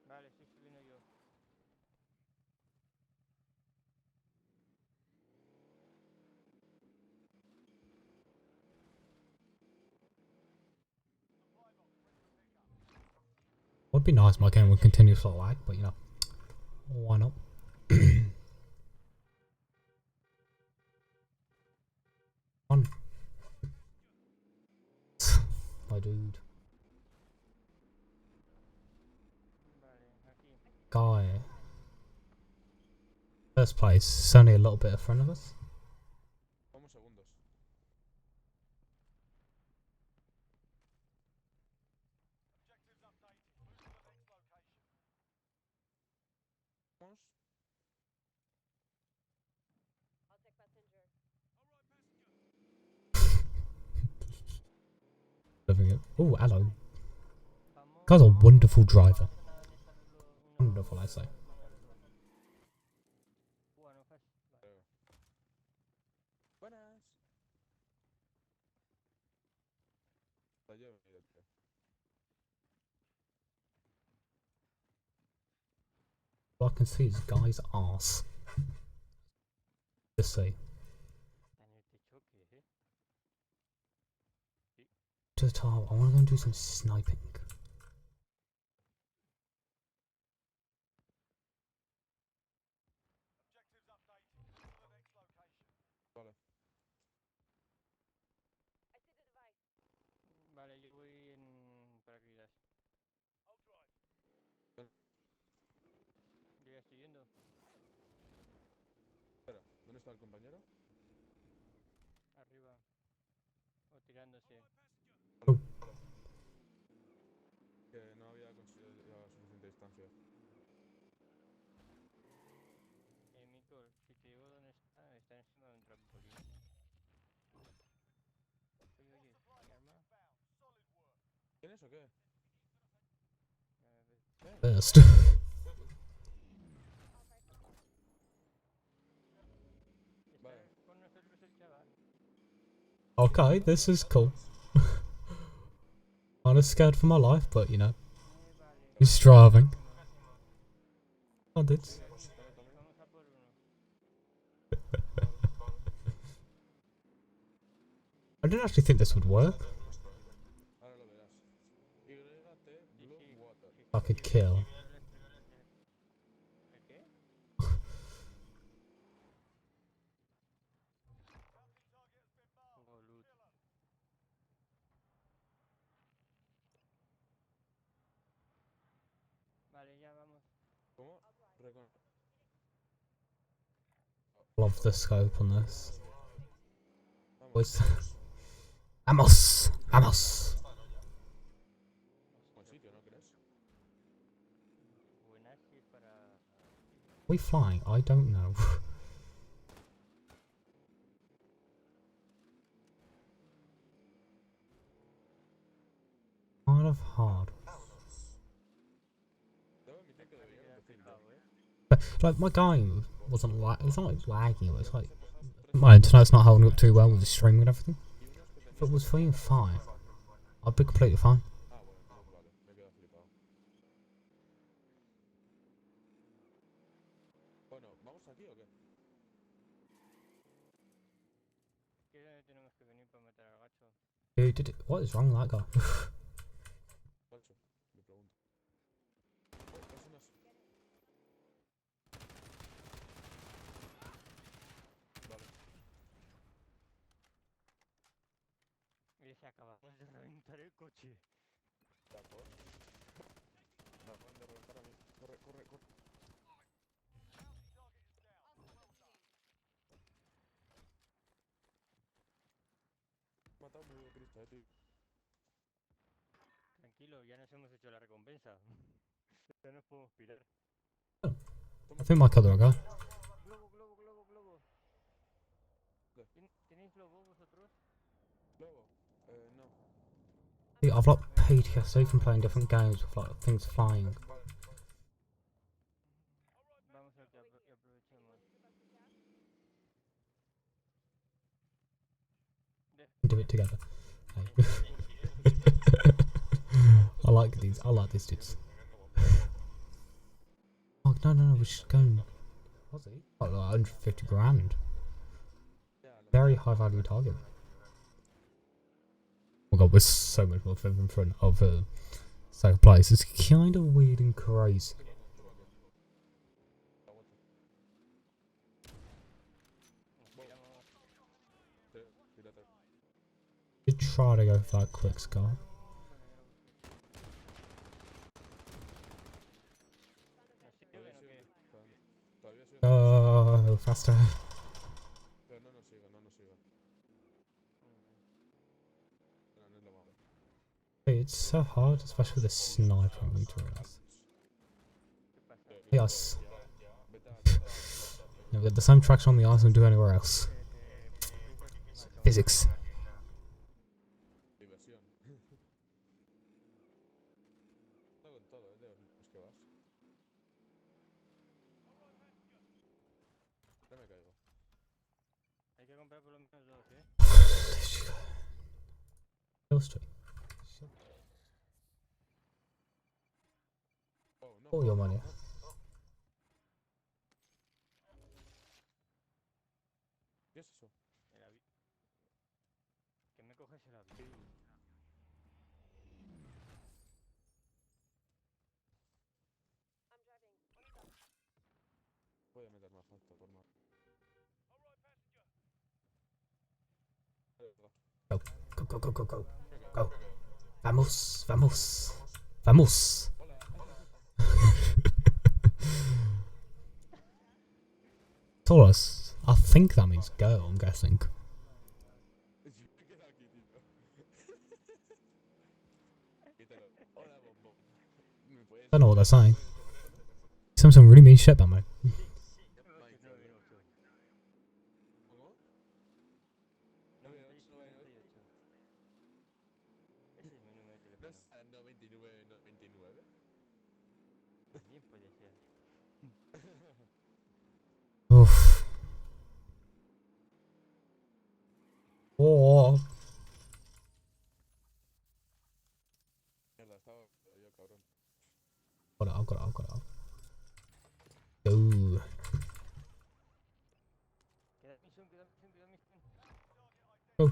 S3: Vale, estoy subiendo yo.
S1: Would be nice, my game would continue to lag, but you know, why not? On. My dude.
S3: Vale, aquí.
S1: Guy. First place, it's only a little bit in front of us.
S4: Vamos segundos.
S2: Objectives updated. Move to the next location.
S4: Vamos.
S1: Living it. Oh, hello.
S3: Vamos.
S1: Guy's a wonderful driver.
S3: No pasa nada de dejarlo uno
S1: Wonderful, I say.
S3: Bueno, pues, vale.
S4: Buenas. La llevo, tío.
S1: All I can see is Guy's arse. Just say.
S3: Está en el techo, ¿qué es? Sí.
S1: To the top, I want to go and do some sniping.
S2: Objectives updated. Move to the next location.
S4: Vale.
S3: Vale, yo voy en paracaídas. Yo ya estoy yendo.
S4: Espera, ¿dónde está el compañero?
S3: Arriba. O tirándose.
S1: Oh.
S4: Que no había conseguido la suficiente distancia.
S3: Mikol, si te digo dónde está, está encima de un trampolín. Oye, oye, ¿mi arma?
S4: ¿Tienes o qué?
S3: A ver.
S1: First.
S4: Vale.
S3: Está con nosotros el chaval.
S1: Okay, this is cool. Kinda scared for my life, but you know,
S3: Vale.
S1: he's driving. Oh, this.
S3: Vamos a por uno.
S1: I didn't actually think this would work.
S4: Ahora lo verás. YT
S3: Sí,
S4: Blue
S3: sí.
S4: Water.
S3: Sí,
S1: I could
S3: sí,
S1: kill.
S3: ¿El qué? Golut. Vale, ya vamos.
S4: ¿Cómo?
S1: Love the scope on this.
S4: Vamos.
S1: Boys. Vamos! Vamos!
S4: Buen sitio, ¿no crees?
S3: Buena si es para...
S1: We flying? I don't know. Kind of hard.
S4: Debo admitir que debería decir
S1: But, like, my game wasn't like, it's not like lagging, it's like, my internet's not holding up too well with the streaming and everything. If it was feeling fine, I'd be completely fine.
S4: Ah, bueno, entonces vale. Me he quedado flipado. Bueno, ¿vamos aquí o qué?
S3: ¿Qué tenemos que venir para matar al gacho?
S1: Dude, what is wrong with that guy?
S4: Falso, me pregunto. Personas. Vale.
S3: Y se acabamos de reventar el coche.
S4: De acuerdo. Me acaban de reventar a mí. Corre, corre, corre. Me ha matado muy de prisa, tío.
S3: Tranquilo, ya nos hemos hecho la recompensa. Ya nos podemos pirar.
S1: I think my colour guy.
S3: Globo, globo, globo, globo.
S4: ¿Qué?
S3: ¿Tenéis globo vosotros?
S4: Luego, no.
S1: See, I've like PTSD from playing different games with like things flying.
S4: Vale.
S1: together. Hey. I like these dudes. Oh no, we're just going. What's it? Oh, like 150 grand. Very high value target. Oh god, we're so much more further in front of second place. It's kind of weird and crazy. You try to go for that quick scar. Oh, faster. It's so hard, especially with a sniper. I need to realize. Yes. No, we get the same traction on the ice and do anywhere else. Physics.
S3: Hay que comprar por lo menos dos, ¿eh?
S1: Illustrate. All your money.
S4: ¿Qué es eso?
S3: El avión. Que me coges el avión.
S4: Voy a meter más falta, por más.
S1: Go. Vamos. Told us. I think that means go, I'm guessing. Don't know what they're saying. Some really mean shit, that mate. Oof. Oh. Got it. Go. Go.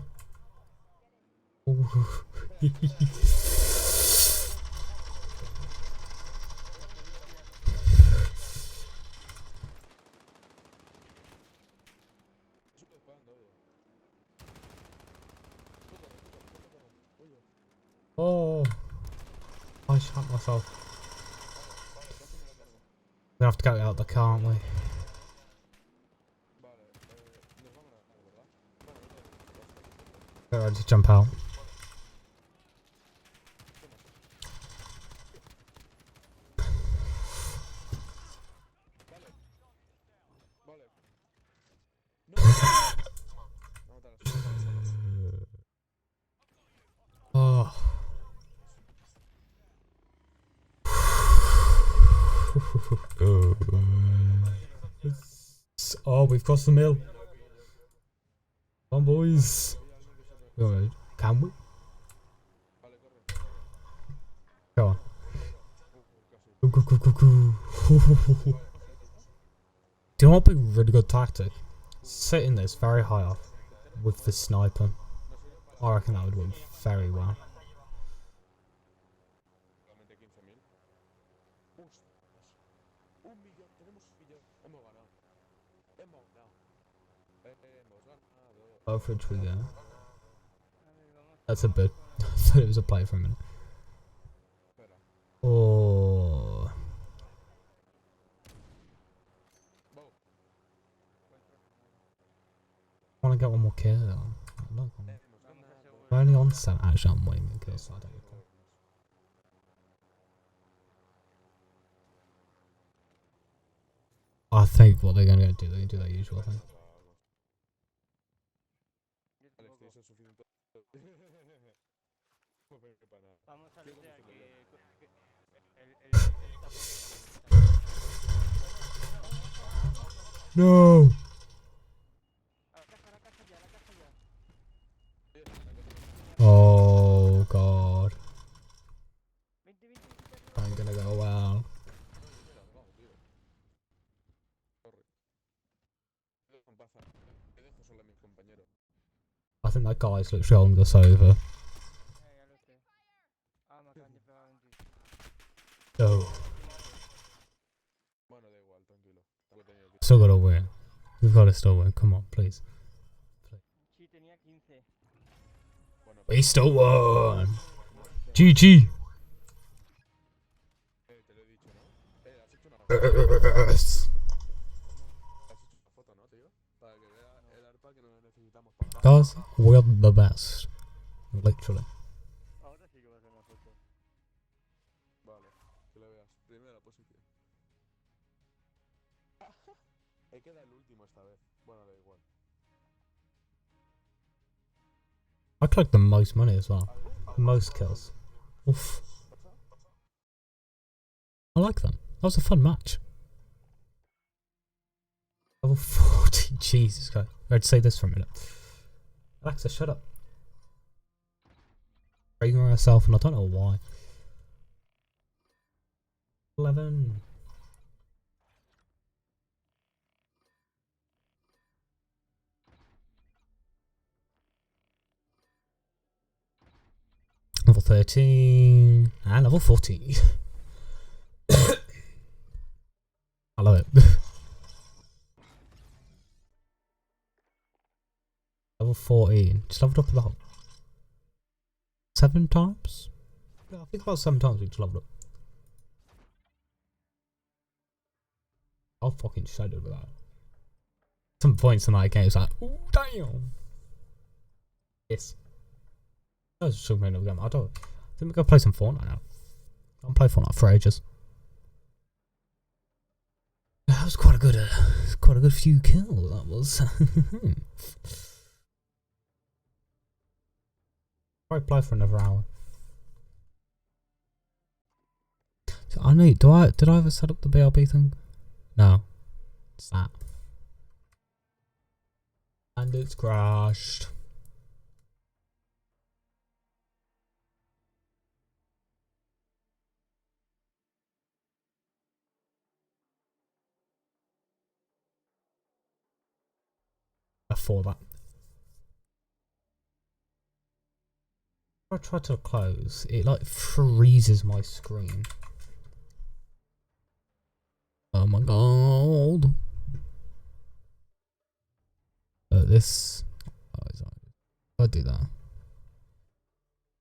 S1: Oh, I shot myself. We're gonna have to get out there, can't we? Alright, just jump out. Oh. Oh, we've crossed the mill. Come on, boys. Can we? Go on. Go. Do you know what would be a really good tactic? Sit in this very high up with the sniper. I reckon that would work very well. Both which we go. That's a bit. I thought it was a play for a minute. Oh. I want to get one more kill. Look, I'm only on 7. Actually, I'm winning the kill, so I don't care. I think what they're going to do, they're going to do their usual thing. No! that guy's literally holding us over.
S3: Ya lo sé. Ah, me acaban de pegar un tiro.
S1: Oh,
S4: Bueno, da igual, tranquilo. Tampoco he tenido que-
S1: still gotta win. We've gotta still win. Come on, please.
S3: Sí, tenía 15.
S4: Bueno,
S1: We still won.
S4: te
S1: GG.
S4: te lo he dicho, ¿no? Has hecho una
S1: Yes.
S4: foto, ¿no, tío? Para que vea el arpa que no necesitamos para ganar.
S1: Guys, we're the best. Literally.
S3: Ahora sí que va a ser una foto.
S4: Vale, que lo veas. Primera posición. He quedado el último esta vez. Bueno, da igual.
S1: I collect the most money as well.
S4: A ver,
S1: Most kills. Oof.
S4: ¿pasa?
S1: I like them. That was a fun match. Level 40. Jesus Christ. I had to say this for a minute. Alexa, shut up. Breaking herself, and I don't know why. 11. Level 13. And level 14. I love it. Level 14. Just leveled up about 7 times? Yeah, I think about 7 times we just leveled up. I'll fucking shredded with that. Some points in that game, it's like, ooh, damn. Yes. That was just another game. I think we're gonna play some Fortnite now. I haven't played Fortnite for ages. That was quite a good few kills. That was. Probably play for another hour. So I need. Did I ever set up the BRB thing? No. It's that. And it's crashed. Before that. If I try to close, it like freezes my screen. Oh my god. This. Oh, I do that.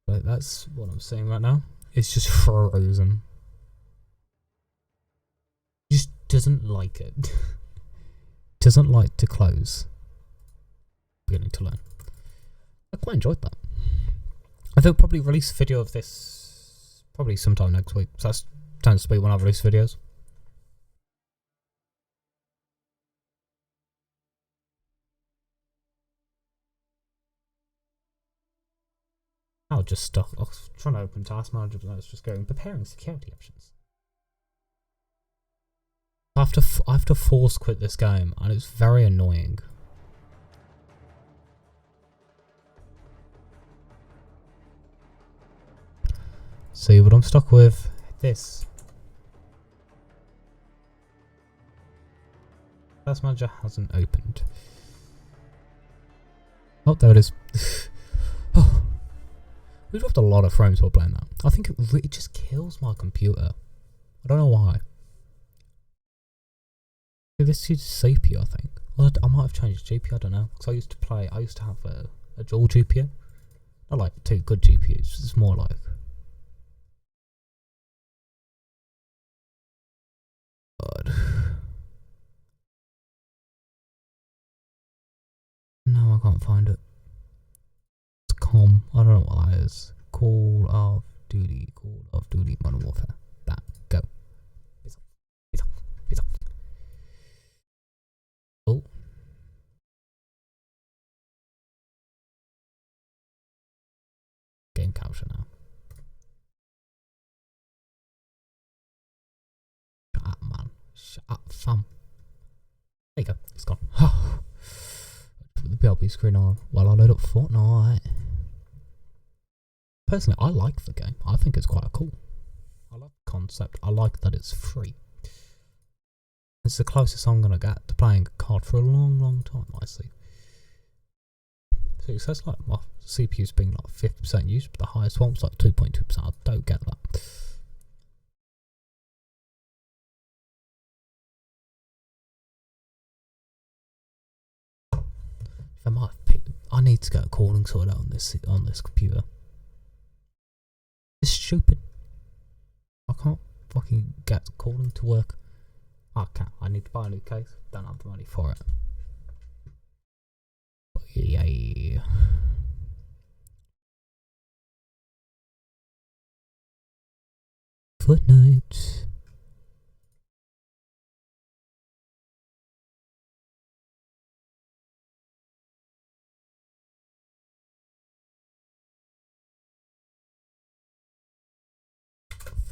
S1: But that's what I'm saying right now. It's just frozen. Just doesn't like it. Doesn't like to close. Beginning to learn. I quite enjoyed that. I think I'll probably release a video of this probably sometime next week. So that's tends to be when I release videos. I'll just stuck. I was trying to open Task Manager, but I was just going preparing security options. I have to force quit this game, and it's very annoying. See, but I'm stuck with this. Task Manager hasn't opened. Oh, there it is. Oh. We dropped a lot of frames while playing that. I think it just kills my computer. I don't know why. This is CPU, I think. Well, I might have changed GPU, I don't know. Because I used to have a dual GPU. Not like 2 good GPUs, it's more like... God. No, I can't find it. It's COM. I don't know what that is. Call of Duty Modern Warfare. That. Go. Peace out. Peace out. Oh. Game capture now. Shut up, man. Shut up, fam. There you go. It's gone. Put the BLB screen on while I load up Fortnite. Personally, I like the game. I think it's quite cool. I like the concept. I like that it's free. It's the closest I'm going to get to playing a COD for a long, long time, I see. It says like my CPU's being like 50% used, but the highest one was like 2.2%. I don't get that. I need to get a calling sorted out on this computer. It's stupid. I can't fucking get calling to work. I can't. I need to buy a new case. Don't have the money for it. But yeah. Fortnite.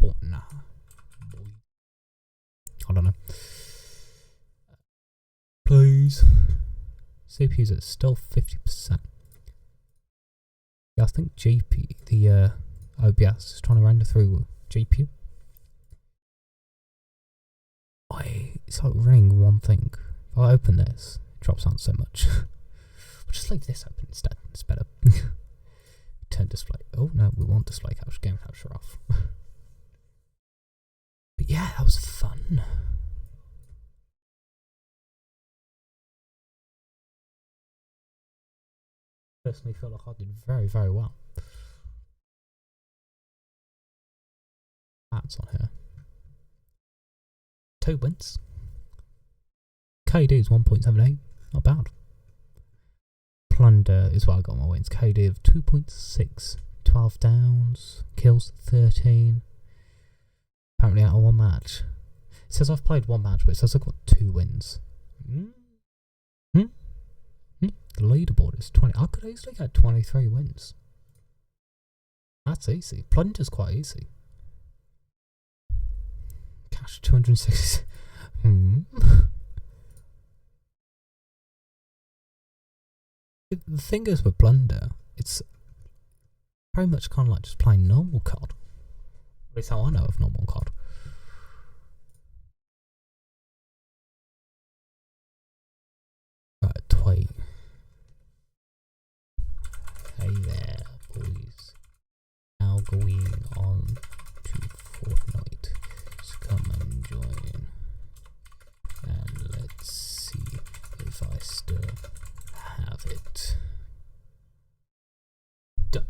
S1: Fortnite. I don't know. Please. CPU's at still 50%. Yeah, I think the OBS is trying to render through GPU. It's like running one thing. If I open this, it drops down so much. We'll just leave this open instead. It's better. Turn display. Oh no, we want display capture, game capture off. But yeah, that was fun. Personally feel like I did very, very well. That's on here. 2 wins. KD is 1.78. Not bad. Plunder is where I got my wins. KD of 2.6. 12 downs. Kills 13. Apparently out of 1 match. It says I've played 1 match, but it says I've got 2 wins. The leaderboard is 20. I could easily get 23 wins. That's easy. Plunder's quite easy. Cash 260. The thing is with Plunder, it's very much kind of like just playing normal COD. At least how I know of normal COD. Right, wait. Hey there, boys. Now going on to Fortnite. So come and join. And let's see if I still have it. Done.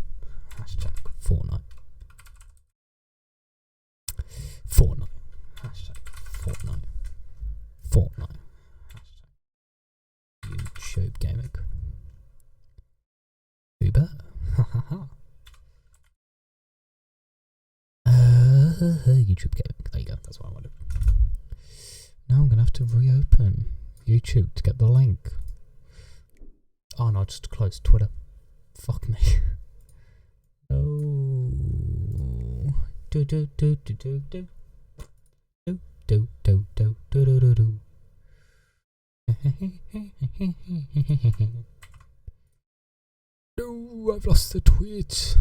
S1: Hashtag Fortnite. Fortnite. Hashtag Fortnite. Fortnite. Hashtag YouTube gaming. Who better? YouTube gaming. There you go. That's what I wanted. Now I'm gonna have to reopen YouTube to get the link. Oh no, just close Twitter. Fuck me. No. Do do do do do do. Do do do do do do do do. No, I've lost the tweet.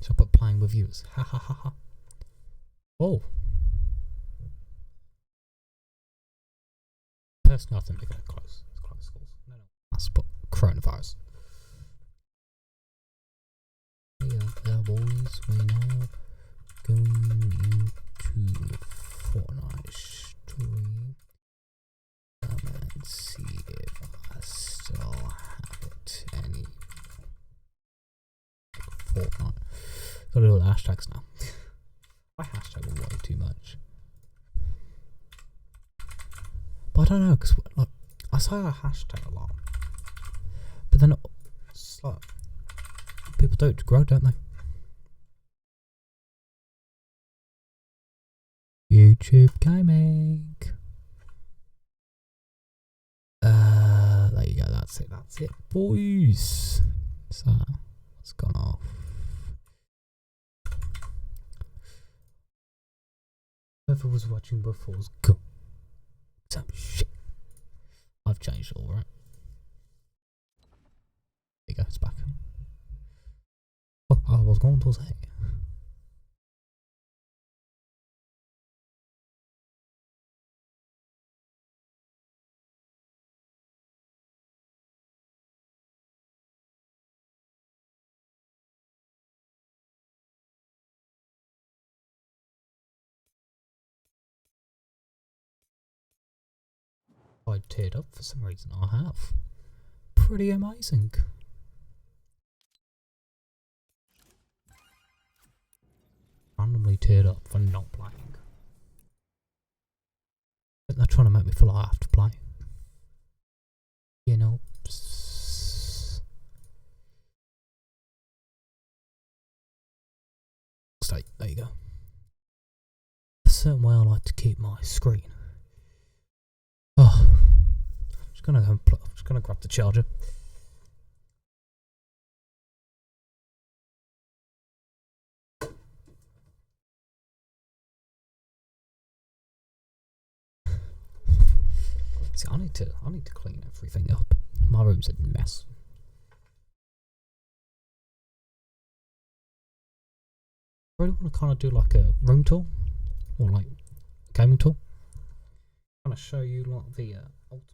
S1: So I put playing with viewers. Ha ha ha ha. Oh. Personally, I think they're going to close. It's close schools. No. That's but coronavirus. Yeah, boys, we now going into Fortnite stream. And see if I still have it any. Fortnite. Got little hashtags now. I hashtag way too much. But I don't know, because like, I say I hashtag a lot. But then it's like, people don't grow, don't they? YouTube gaming. There you go, that's it, boys. So, it's gone off. Whoever was watching before was go. Some shit. I've changed it all, right? There you go, it's back. Oh, I was going to say. I teared up for some reason. I have. Pretty amazing. Randomly teared up for not playing. I think they're trying to make me feel like I have to play. You know. State. There you go. A certain way I like to keep my screen. Oh, I'm just gonna grab the charger. See, I need to clean everything up. My room's a mess. I really want to kind of do like a room tour or like a gaming tour. I'm gonna show you like the ultimate.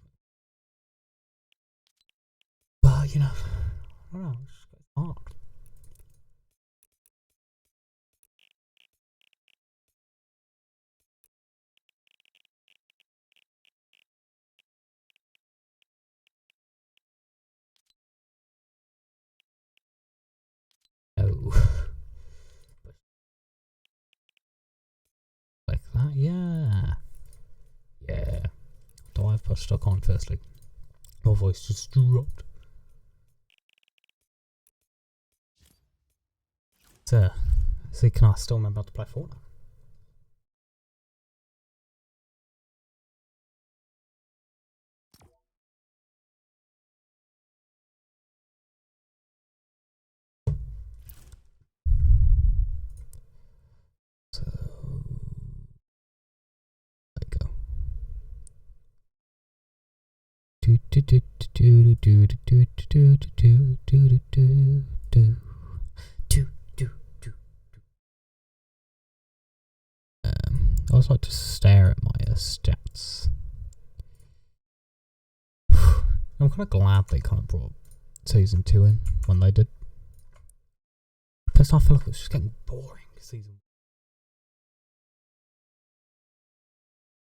S1: But you know, I don't know. It's hard. Oh. Like that, yeah. Yeah. Do I have put stuck on firstly? My voice just dropped. So, see, can I still remember how to play Fortnite? So, there you go. Do do do do do do do do do do do do do. I always like to stare at my stats. I'm kind of glad they kind of brought season 2 in when they did. Personally, I feel like it was just getting boring. Season.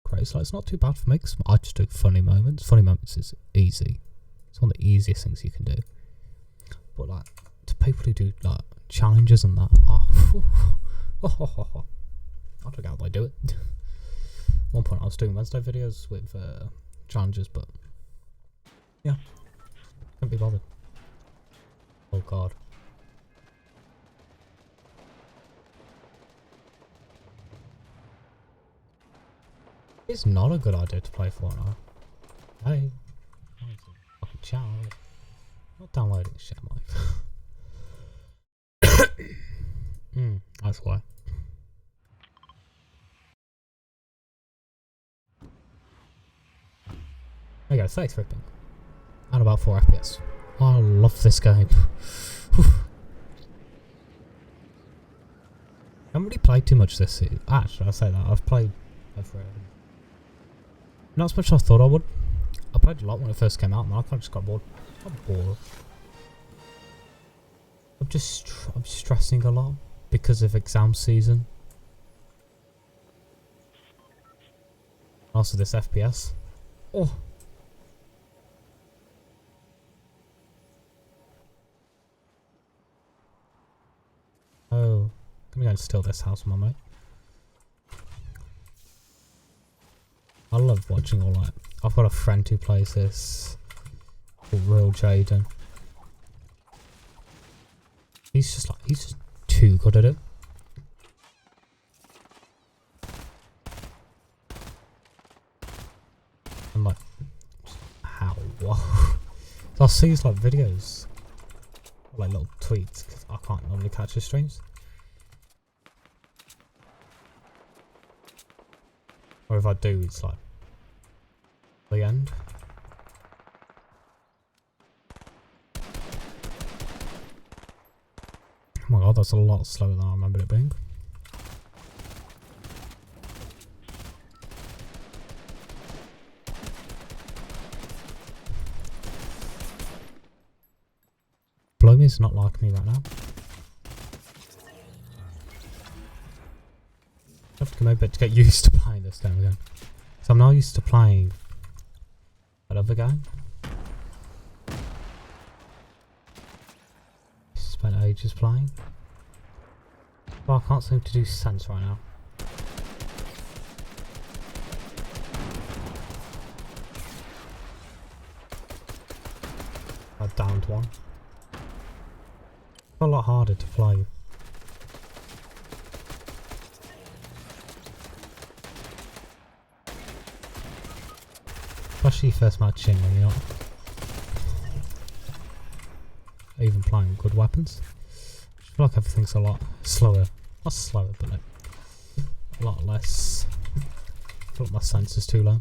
S1: Great, so it's not too bad for me because I just do funny moments. Funny moments is easy. It's one of the easiest things you can do. But like to people who do like challenges and that, I don't know how they do it. At one point I was doing Wednesday videos with challenges, but yeah, can't be bothered. Oh god. It's not a good idea to play Fortnite. Hey, fucking chat. I'm not downloading shit, Mike. That's why. There you go, 33 ping. And about 4 FPS. I love this game. I haven't really played too much this season. Actually, I say that. I've played over not as much as I thought I would. I played a lot when it first came out, and I kind of just got bored. I'm stressing a lot because of exam season. Also, this FPS. Oh. Oh, I'm gonna steal this house, my mate. I love watching all that. I've got a friend who plays this called Real Jaden. He's just too good at it. I'm like, how? What? So I'll see his like videos, like little tweets, because I can't normally catch his streams. Or if I do, it's like the end. Oh my god, that's a lot slower than I remembered it being. Blomy's not like me right now. I have to go maybe to get used to playing this game again. So I'm now used to playing That other guy. Spent ages playing. Well, I can't seem to do sense right now. I downed one. It's a lot harder to play. Especially first matching when you're not even playing good weapons. I feel like everything's a lot slower. Not slower, but like a lot less. I feel like my sense is too low.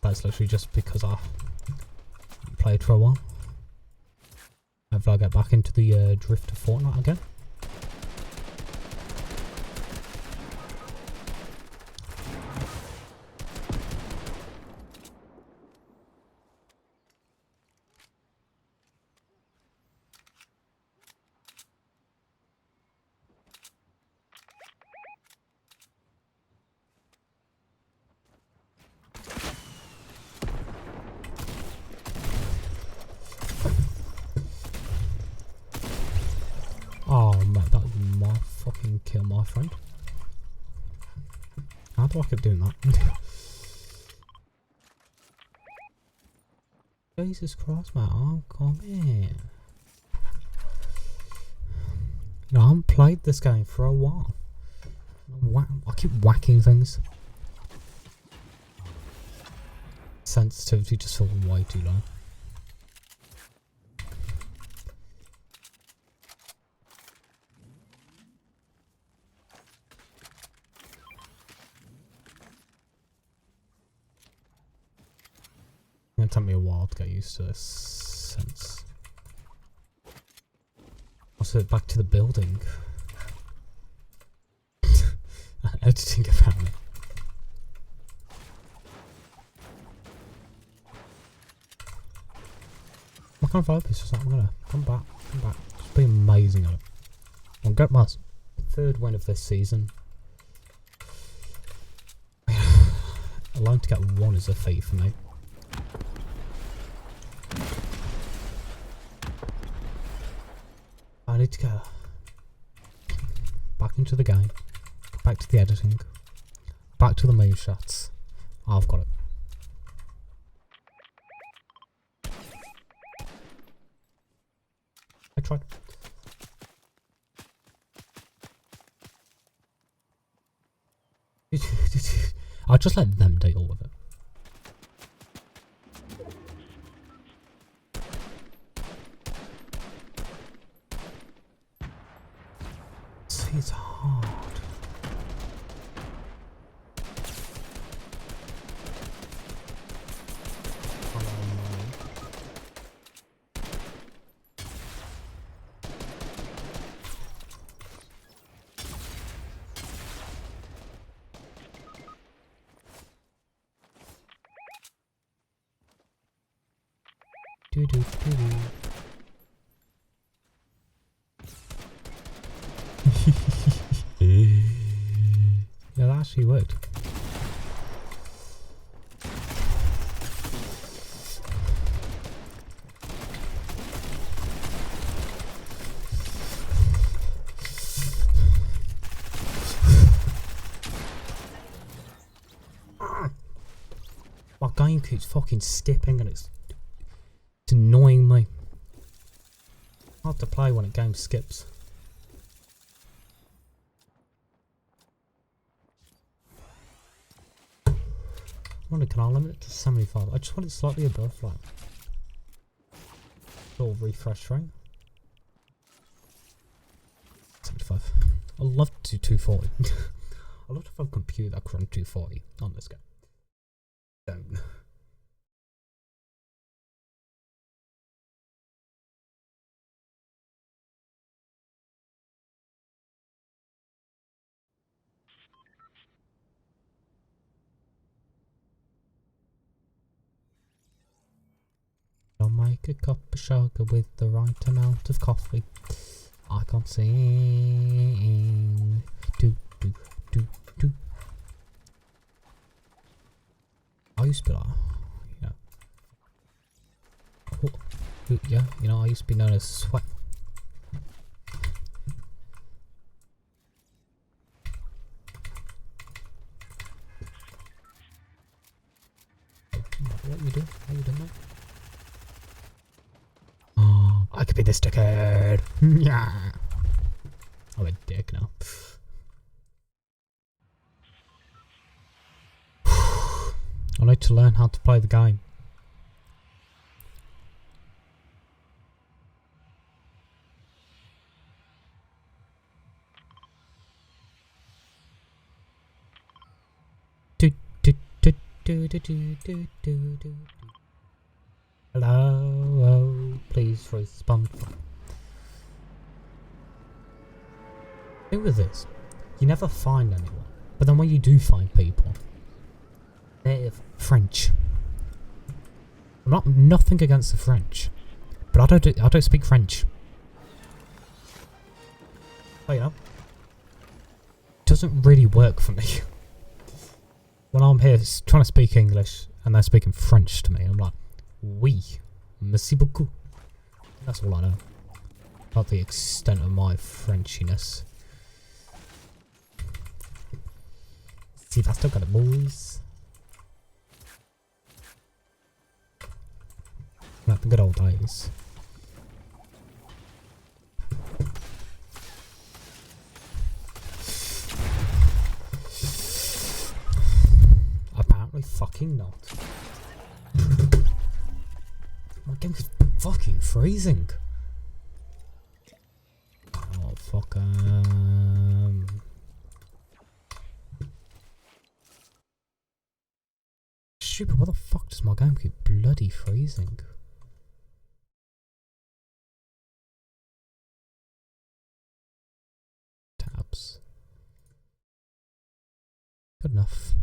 S1: That's literally just because I haven't played for a while. Hopefully I get back into the drift of Fortnite again. Oh mate, that was my fucking kill, my friend. How do I keep doing that? Jesus Christ, mate, oh come here. No, I haven't played this game for a while. I keep whacking things. Sensitivity just feels way too low. It's gonna take me a while to get used to this sense. Also, back to the building. Editing apparently. What kind of vibe is that? I'm gonna come back. Just be amazing at it. I'll get my third win of this season. Alone to get one is a feat for me. I need to go back into the game, back to the editing, back to the main shots. I've got it. I tried. I'll just let them deal with it. See, it's hard. Do do do do. Yeah, that actually worked. My game keeps fucking skipping and it's annoying me. Hard to play when a game skips. I wonder, can I limit it to 75? I just want it slightly above, like, sort of refresh rate. 75. I'd love to do 240. I'd love to have a computer that could run 240 on this game. Don't. I'll make a cup of sugar with the right amount of coffee. I can't sing. Do do do do. I used to be like, Yeah, you know, I used to be known as Sweat. What you doing? How you doing, mate? Oh, I could be this dickhead. Yeah. I'm a dick now. I need to learn how to play the game. Hello, please respond. The thing with this, you never find anyone, but then when you do find people, they're French. Nothing against the French, but I don't speak French. But you know, it doesn't really work for me. When I'm here trying to speak English and they're speaking French to me, I'm like, oui, merci beaucoup. That's all I know about the extent of my Frenchiness. See if I still got it, boys. Like the good old days. Apparently fucking not. My game is fucking freezing. Oh fuck. Stupid, what the fuck does my game keep bloody freezing? Tabs. Good enough.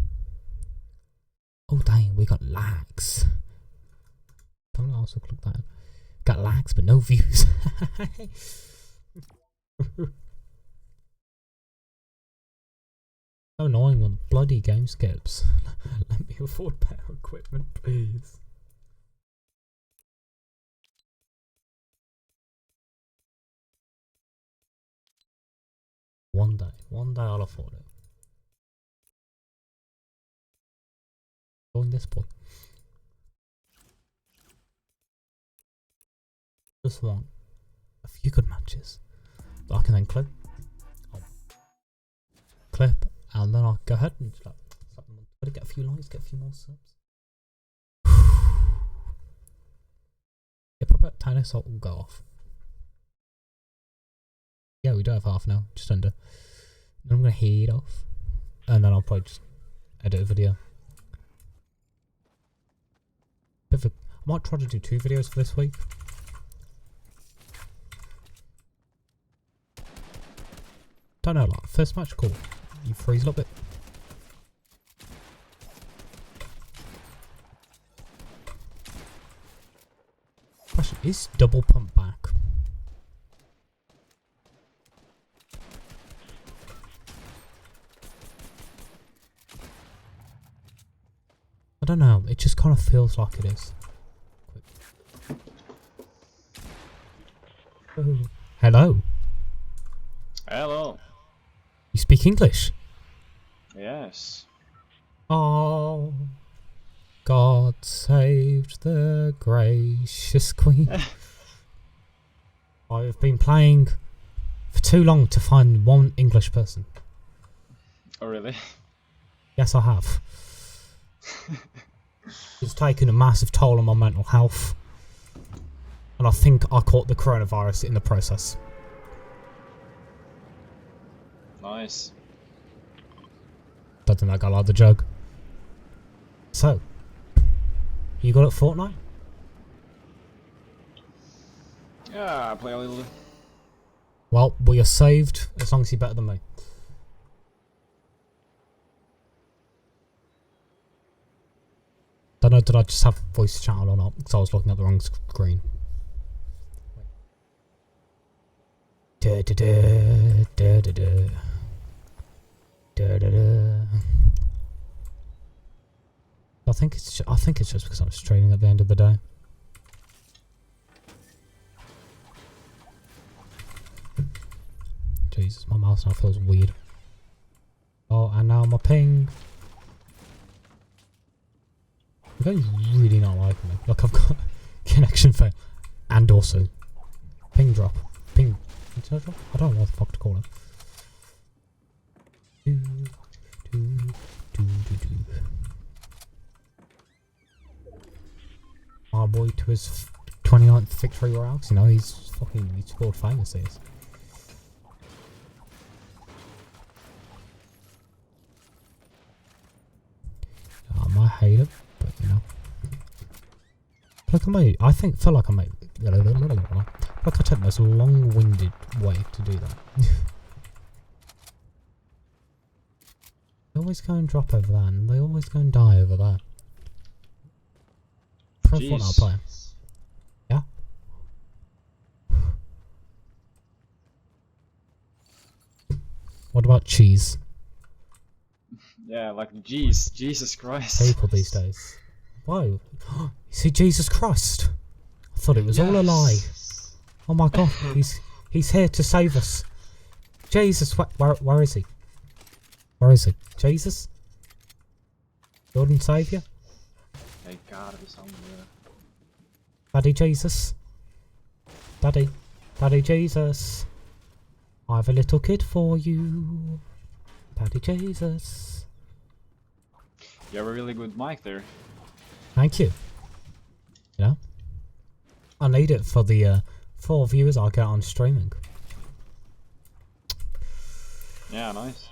S1: Oh dang, we got lags. I'm gonna also click that. Got lags but no views. So annoying when the bloody game skips. Let me afford better equipment, please. One day I'll afford it. Join this boy. Just want a few good matches that I can then clip. Clip, and then I'll go ahead and slap them on. Gotta get a few likes, get a few more subs. Yeah, probably tiny assault will go off. Yeah, we do have half now, just under. Then I'm gonna head off, and then I'll probably just edit a video. I might try to do 2 videos for this week. Don't know, like first match, cool. You freeze a little bit. Question, is double pump back? I don't know, it just kind of feels like it is. Oh. Hello.
S5: Hello.
S1: You speak English?
S5: Yes.
S1: Oh, God saved the gracious Queen. I've been playing for too long to find one English person.
S5: Oh, really?
S1: Yes, I have. It's taken a massive toll on my mental health. And I think I caught the coronavirus in the process.
S5: Nice.
S1: Don't think that guy liked the joke. So, you got at Fortnite?
S5: Yeah, I play a little.
S1: Well, you're saved as long as you're better than me. Don't know, did I just have voice channel or not? Because I was looking at the wrong screen. Da da da da da da da da da. I think it's just because I'm streaming at the end of the day. Jesus, my mouse now feels weird. Oh, and now my ping. The game's really not liking me. Look, I've got connection fail. And also, ping drop. Ping. Internet drop? I don't know what the fuck to call it. Do, do, do, do, do. Our boy to his 29th victory royale. You know, he scored famous this. I might hate it, but you know. Look, I feel like I take the most long-winded way to do that. They always go and drop over there, and they always go and die over there. Pro Fortnite player. Yeah? What about cheese?
S5: Yeah, like jeez, Jesus Christ.
S1: People these days. Whoa. You see Jesus Christ? I thought it was all a lie. Oh my god, he's here to save us. Jesus, where is he? Where is he? Jesus? Lord and Saviour?
S5: They gotta be somewhere.
S1: Daddy Jesus? Daddy Jesus? I have a little kid for you. Daddy Jesus.
S5: You have a really good mic there.
S1: Thank you. You know? I need it for the 4 viewers I get on streaming.
S5: Yeah, nice.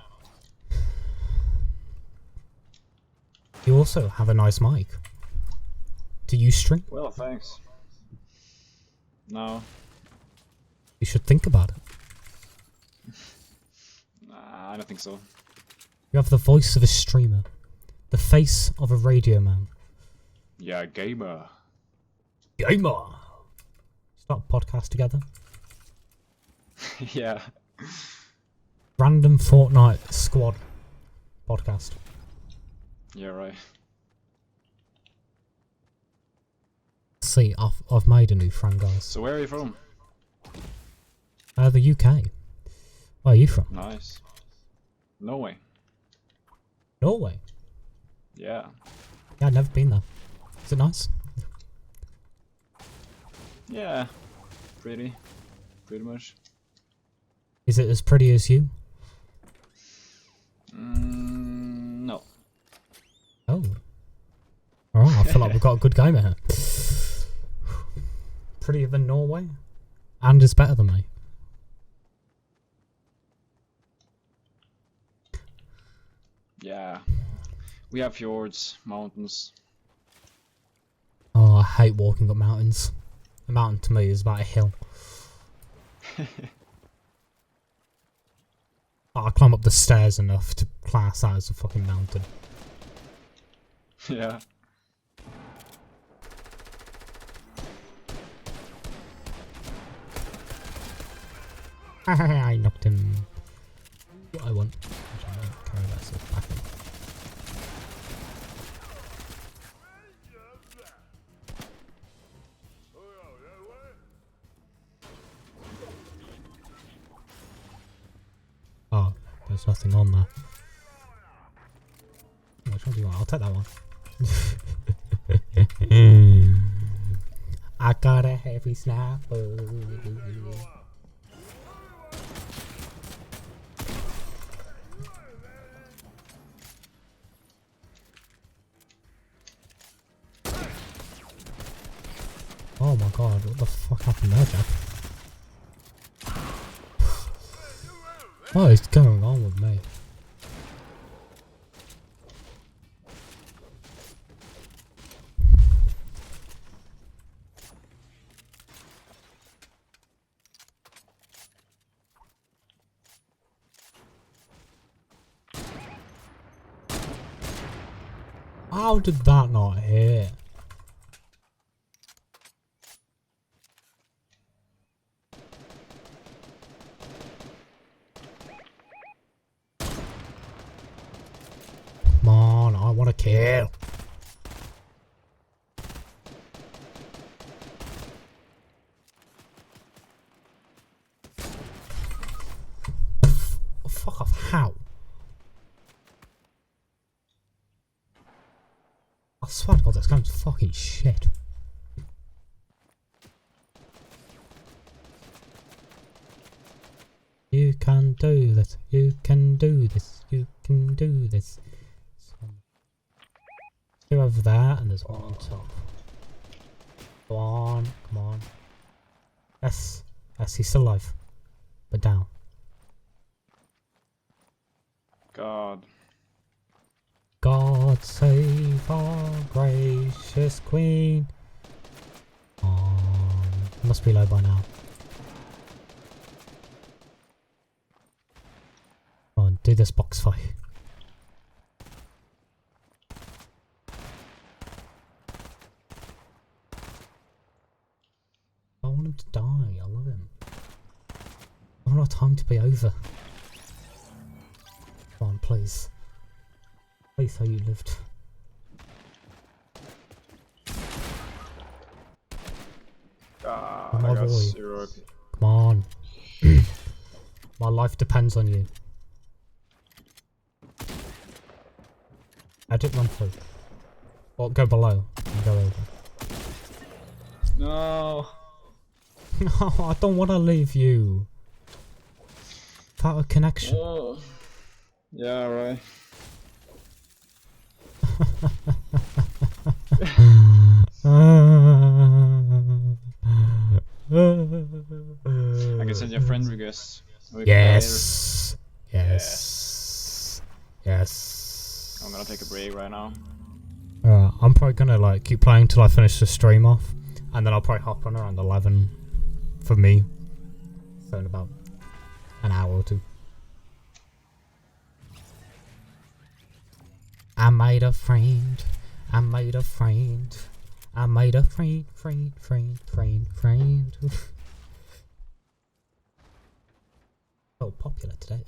S1: You also have a nice mic. Do you stream?
S5: Well, thanks. No.
S1: You should think about it.
S5: Nah, I don't think so.
S1: You have the voice of a streamer. The face of a radio man.
S5: Yeah, gamer.
S1: Gamer! Start a podcast together.
S5: Yeah.
S1: Random Fortnite squad podcast.
S5: Yeah, right.
S1: See, I've made a new friend, guys.
S5: So where are you from?
S1: The UK. Where are you from?
S5: Nice. Norway.
S1: Norway.
S5: Yeah.
S1: Yeah, I've never been there. Is it nice?
S5: Yeah. Pretty much.
S1: Is it as pretty as you?
S5: No.
S1: Oh. Alright, I feel like we've got a good gamer here. Prettier than Norway? And is better than me.
S5: Yeah. We have fjords, mountains.
S1: Oh, I hate walking up mountains. A mountain to me is about a hill. I climb up the stairs enough to class that as a fucking mountain.
S5: Yeah.
S1: I knocked him. What I want. Actually, I don't care about stuff back in. Oh, there's nothing on there. Which one do you want? I'll take that one. I got a heavy sniper. Oh my god, what the fuck happened there, Jack? What is going on with me? How did that not hit? Come on, I want to kill. swear to God, this game's fucking shit. You can do this. You can do this. You can do this. Two over there, and there's one on top. Come on, come on. Yes, yes, he's still alive. But down.
S5: God.
S1: God save our gracious queen. Must be low by now. Come on, do this box fight. I want him to die. I love him. I don't have time to be over. Come on, please. Please, how you lived.
S5: I
S1: My
S5: got
S1: boy.
S5: 0.
S1: Come on. My life depends on you. Edit run through. Or go below and go over.
S5: No.
S1: No, I don't want to leave you. Without a connection.
S5: Oh. Yeah, right. I can send you a friend request. We can play
S1: Yes. Yes. Yes.
S5: later. I'm gonna take a break right now.
S1: I'm probably gonna like keep playing till I finish the stream off, and then I'll probably hop on around 11 for me. So in about an hour or two. I made a friend. I made a friend. I made a friend. So popular today.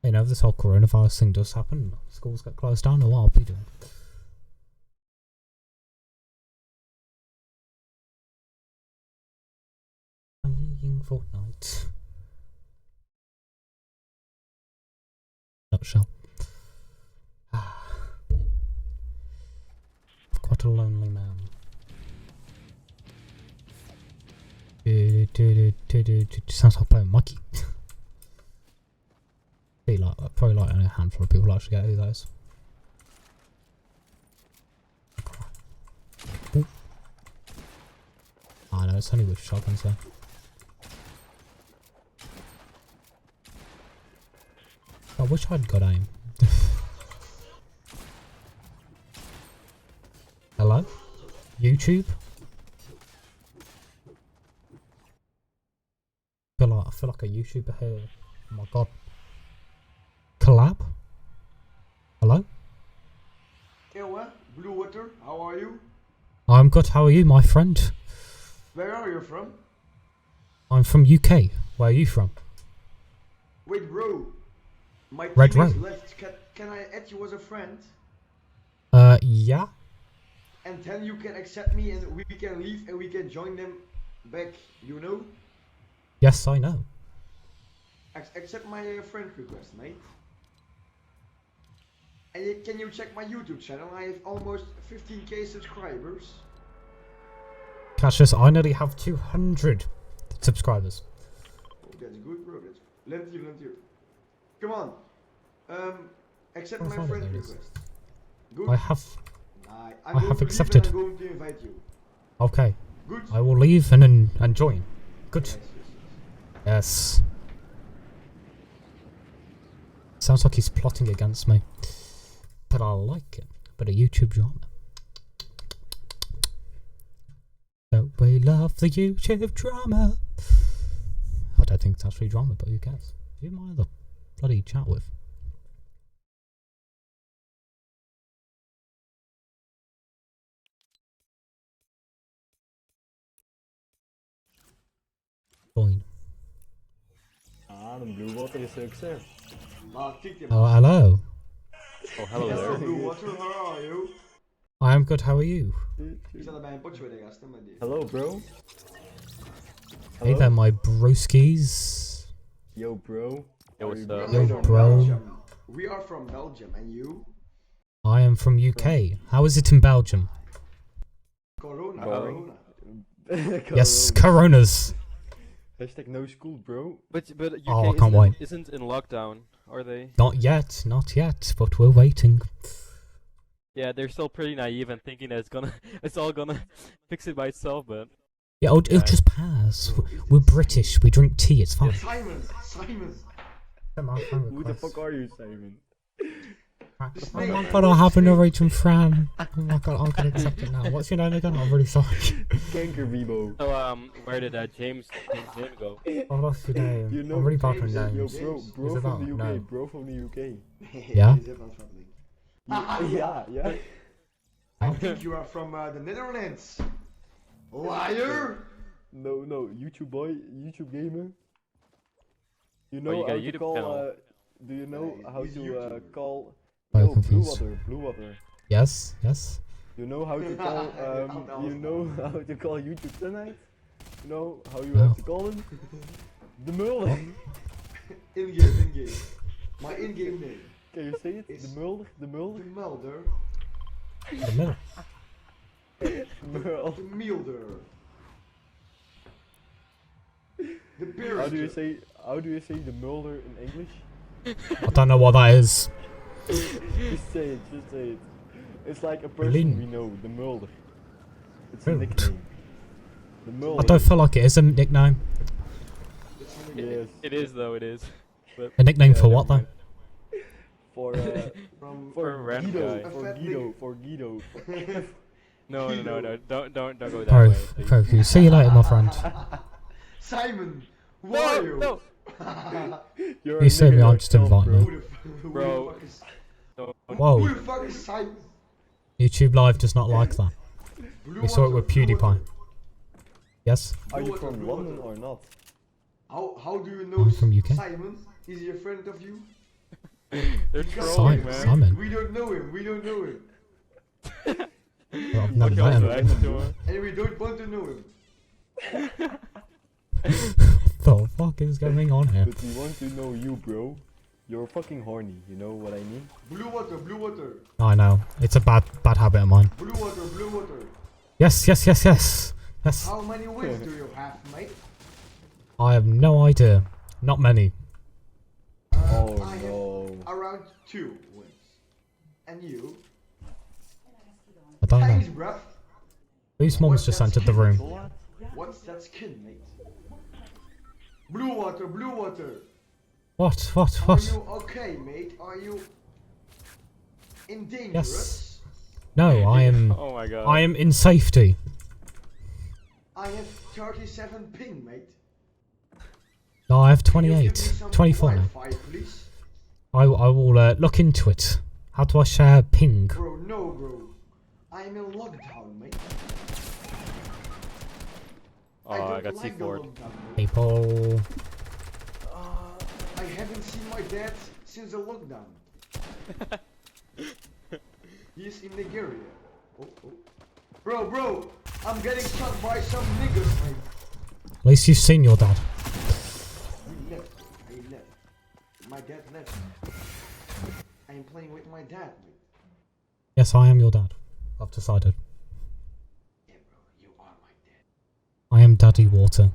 S1: You know, if this whole coronavirus thing does happen, schools get closed down, or what I'll be doing. Playing Fortnite. Nutshell. Quite a lonely man. Sounds like playing Mikey. Be like, probably like only a handful of people actually get who that is. Ooh. I know, it's only with shotguns though. I wish I'd got aim. Hello? YouTube? I feel like a YouTuber here. Oh my god. Collab? Hello?
S6: Ewa, Blue Water, how are you?
S1: I'm good, how are you, my friend?
S6: Where are you from?
S1: I'm from UK. Where are you from?
S6: Wait, bro. My
S1: Red
S6: teammates
S1: Row.
S6: left. Can I add you as a friend?
S1: Yeah?
S6: And then you can accept me and we can leave and we can join them back, you know?
S1: Yes, I know.
S6: Accept my friend request, mate. And can you check my YouTube channel? I have almost 15k subscribers.
S1: Catch this, I nearly have 200 subscribers.
S6: Oh, that's good, bro. That's Lentier. Come on. Accept
S1: Oh,
S6: my
S1: sorry,
S6: friend
S1: there it is.
S6: request. Good.
S1: I have.
S6: I'm
S1: I
S6: going
S1: have
S6: to
S1: accepted.
S6: leave and I'm going to invite you.
S1: Okay.
S6: Good.
S1: I will leave and join. Good.
S6: Yes.
S1: Yes. Sounds like he's plotting against me. But I like it. But a YouTube drama. Don't we love the YouTube drama? I don't think it's actually drama, but who cares? Who am I the bloody chat with? Join.
S7: The Blue Water is success.
S1: Oh, hello.
S7: Oh, hello there.
S6: Blue Water, how are you?
S1: I am good, how are you?
S6: Ik zat er bij een potje bij de gasten, maar die.
S7: Hello, bro.
S1: Hey there, my broskies.
S7: Yo, bro.
S3: Yo, what's
S7: Are you
S3: up?
S6: We are
S1: Yo,
S6: from
S1: bro.
S6: Belgium. We are from Belgium, and you?
S1: I am from UK. How is it in Belgium?
S6: Corona.
S7: Boring.
S6: Corona.
S1: Yes, Coronas.
S7: Hashtag no school, bro.
S3: But UK
S1: Oh, I can't wait.
S3: isn't in lockdown, are they?
S1: Not yet, not yet, but we're waiting.
S3: Yeah, they're still pretty naive and thinking that it's all gonna fix it by itself, but
S1: Yeah, it'll just pass. We're British. We drink tea. It's fine.
S6: Simon.
S7: Who the fuck are you, Simon?
S1: Oh my god, I have a Norwegian Fran. Oh my god, I'm gonna accept it now. What's your name again? I'm really sorry.
S7: Kanker Vibo.
S3: so where did James name go?
S1: Oh, that's your name.
S7: You know
S1: I'm really bad with
S6: James,
S7: Yo,
S1: names.
S7: bro
S1: Is it
S7: from the
S1: that?
S7: UK,
S1: No.
S7: bro from the UK.
S1: Yeah?
S7: Yeah.
S6: I think you are from the Netherlands. Liar!
S7: No, YouTube boy, YouTube gamer. You know
S3: you got
S7: how
S3: a
S7: to
S3: YouTube
S7: call,
S3: channel.
S7: do you know
S6: Yeah,
S7: how
S6: he's
S7: to
S6: YouTuber.
S7: call,
S1: Very
S7: no,
S1: confused.
S7: Blue Water.
S1: Yes, yes.
S7: You know how to call, you know how to call YouTube tonight? You know how you
S1: No.
S7: have to call him? The Mulder.
S6: In-game. My in-game name.
S7: Can you say it?
S6: It's-
S7: The Mulder?
S6: The Mulder.
S1: The middle.
S7: Merle.
S6: The Milder. The Beer.
S7: How do you say the Mulder in English?
S1: I don't know what that is.
S7: Just say it. It's like a person
S1: Lin.
S7: we know, the Mulder. It's a
S1: Mulder.
S7: nickname. The
S1: I
S7: Mulder.
S1: don't feel like it is a nickname.
S7: Yes.
S3: It is though. It is. But
S1: A nickname
S3: yeah,
S1: for
S3: never
S1: what though?
S3: mind.
S7: For
S6: From
S3: For a random
S7: Guido,
S3: guy.
S7: for Guido.
S3: No. Don't go that
S1: Bro,
S3: way. please.
S1: bro, see you later, my friend.
S6: Simon. Who are you?
S3: No.
S7: You're
S1: You see me,
S7: nigger
S1: I'm just
S7: yourself,
S1: inviting
S7: bro.
S1: you.
S6: Who
S3: Bro.
S6: the fuck is?
S3: No.
S1: Whoa,
S6: Who the fuck is Simon?
S1: YouTube Live does not like that.
S6: Blue
S1: We saw it
S6: Water,
S1: with
S6: Blue
S1: PewDiePie.
S6: Water.
S1: Yes?
S7: Are you
S6: Blue
S7: from
S6: Water,
S7: London
S6: Blue
S7: or not?
S6: How do you know
S1: I'm from UK.
S6: Simon? Is he a friend of you?
S3: They're
S6: Because
S3: trolling,
S1: Simon,
S3: man.
S1: Simon.
S6: We don't know him.
S1: Well, I've never
S3: Okay,
S1: met
S3: also
S1: him.
S3: next door.
S6: And we don't want to know him.
S1: The fuck is going on here?
S7: But we want to know you, bro. You're fucking horny, you know what I mean?
S6: Blue Water, Blue Water.
S1: I know. It's a bad habit of mine.
S6: Blue Water, Blue Water.
S1: Yes. Yes.
S6: How many wins do you have, mate?
S1: I have no idea. Not many.
S7: Oh
S6: I have
S7: no.
S6: around 2 wins. And you?
S1: I don't
S6: Thanks,
S1: know.
S6: bruv.
S1: Whose mom's just entered the room?
S6: What's that skin, mate? Blue Water, Blue Water.
S1: What?
S6: Are you okay, mate? Are you in dangerous?
S1: Yes. No, I am.
S3: Oh my god.
S1: I am in safety.
S6: I have 37 ping, mate.
S1: No, I have
S6: Can you give me
S1: 28.
S6: some
S1: 24 now.
S6: Wi-Fi, please?
S1: I will look into it. How do I share ping?
S6: Bro, no, bro. I'm in lockdown, mate.
S3: Oh, I
S6: don't
S3: got
S6: like the
S3: C4'd.
S6: lockdown, mate.
S1: People.
S6: I haven't seen my dad since the lockdown. He's in Nigeria. Oh. Bro, I'm getting shot by some niggas, mate.
S1: At least you've seen your dad.
S6: He left. My dad left. I'm playing with my dad, mate.
S1: Yes, I am your dad. I've decided.
S6: Yeah, bro, you are my dad.
S1: I am Daddy Water.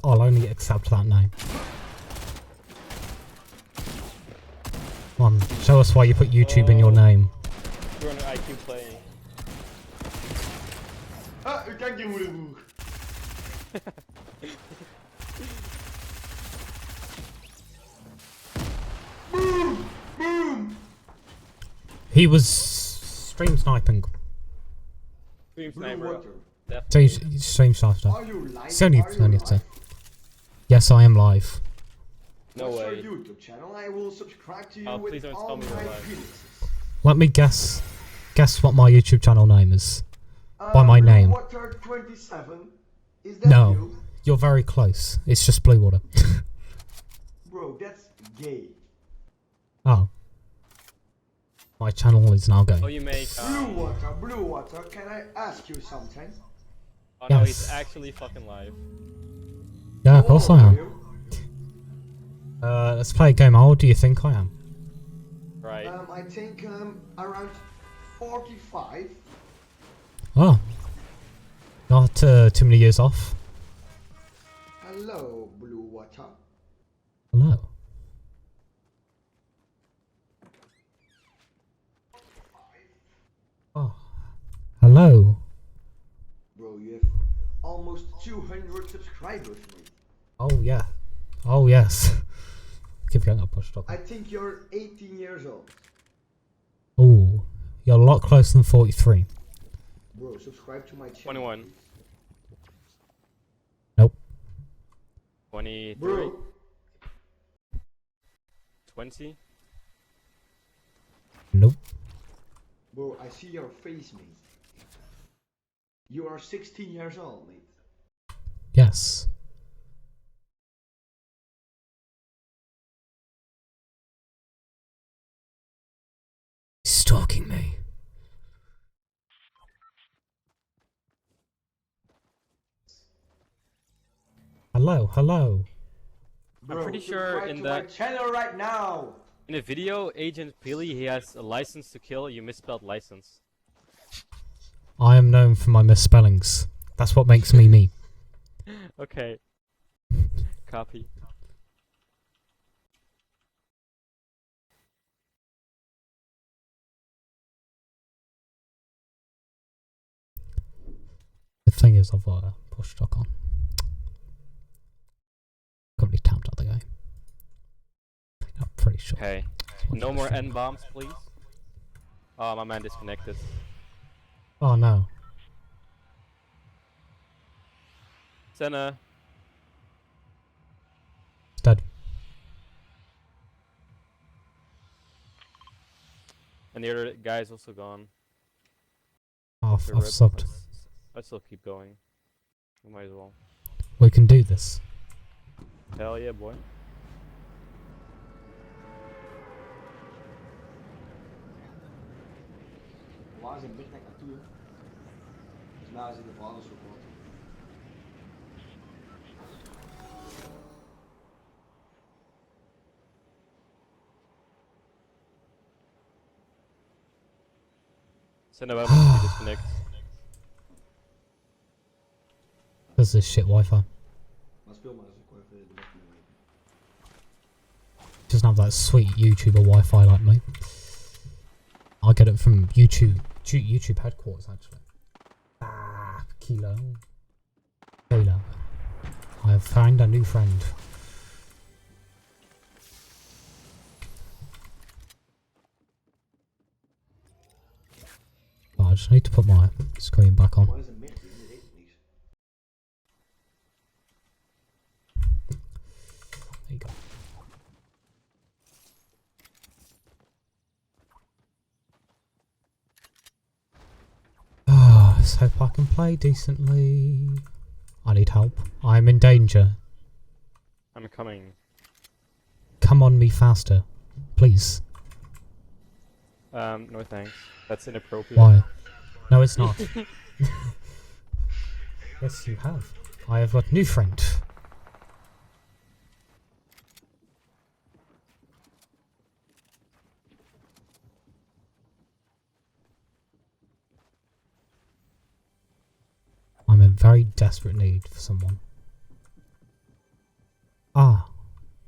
S1: I'll only accept that name. Come on, show us why you put YouTube in your name.
S3: We're on an IQ play.
S6: Ah, kijk je moederboer. Boom!
S1: He was stream sniping.
S3: Stream
S6: Blue
S3: sniper.
S6: Water.
S1: Stream sniper.
S6: Are you live?
S1: It's only
S6: Are you
S1: 20
S6: live?
S1: Yes, I am live.
S3: No
S6: What's
S3: way.
S6: your YouTube channel? I will subscribe to you
S3: Oh,
S6: with
S3: please don't
S6: all
S3: tell me you're
S6: my
S3: live.
S6: videos.
S1: Let me guess. Guess what my YouTube channel name is. By my
S6: Blue
S1: name.
S6: Water 27. Is that
S1: No.
S6: you?
S1: You're very close. It's just Blue Water.
S6: Bro, that's gay.
S1: Oh. My channel is now
S3: Oh,
S1: gay.
S3: you make.
S6: Blue Water, can I ask you something?
S3: Oh no,
S1: Yes.
S3: he's actually fucking live.
S1: Yeah, of course
S6: How
S1: I
S6: old are
S1: am.
S6: you?
S1: Let's play a game. How old do you think I am?
S8: Right.
S6: I think around 45.
S1: Oh. Not too many years off.
S6: Hello, Blue Water.
S1: Hello. Oh. Hello.
S6: Bro, you have almost 200 subscribers, mate.
S1: Oh yeah. Oh yes. Keep going up, push stop.
S6: I think you're 18 years old.
S1: Oh, you're a lot closer than 43.
S6: Bro, subscribe to my channel.
S8: 21.
S6: please.
S1: Nope.
S8: 23.
S6: Bro,
S8: 20.
S1: Nope.
S6: bro, I see your face, mate. You are 16 years old, mate.
S1: Yes. Stalking me. Hello, hello.
S6: Bro,
S8: pretty sure
S6: subscribe
S8: in
S6: to
S8: the-
S6: my channel right now.
S8: In the video, Agent Peely, he has a license to kill. You misspelled license.
S1: I am known for my misspellings. That's what makes me me.
S8: Okay. Copy.
S1: The thing is, I've push stock on. Got me tapped out the game. I'm pretty sure.
S8: Okay. No more N bombs, please. Oh, my man disconnected.
S1: Oh no.
S8: Senna.
S1: It's dead.
S8: And the other guy is also gone.
S1: I've
S8: The rip.
S1: subbed.
S8: I still keep going. We might as well.
S1: We can do this.
S8: Hell yeah, boy.
S6: Waar is een big nek naartoe? Dus nou zit de verhaal zo kort.
S8: Senna, waarom moet je disconnect?
S1: Because this shit Wi-Fi.
S6: Maar speel maar eens, ik wou even de weg mee weten.
S1: Doesn't have that sweet YouTuber Wi-Fi like me. I get it from YouTube headquarters actually. Ah, Kilo. Kilo. I have found a new friend. Oh, I just need to put my screen back on.
S6: Waar is een merk? Je weet het niet.
S1: There you go. Ah, let's hope I can play decently. I need help. I'm in danger.
S8: I'm coming.
S1: Come on me faster. Please.
S8: No thanks. That's inappropriate.
S1: Why? No, it's not. Yes, you have. I have got new friend. I'm in very desperate need for someone. Ah.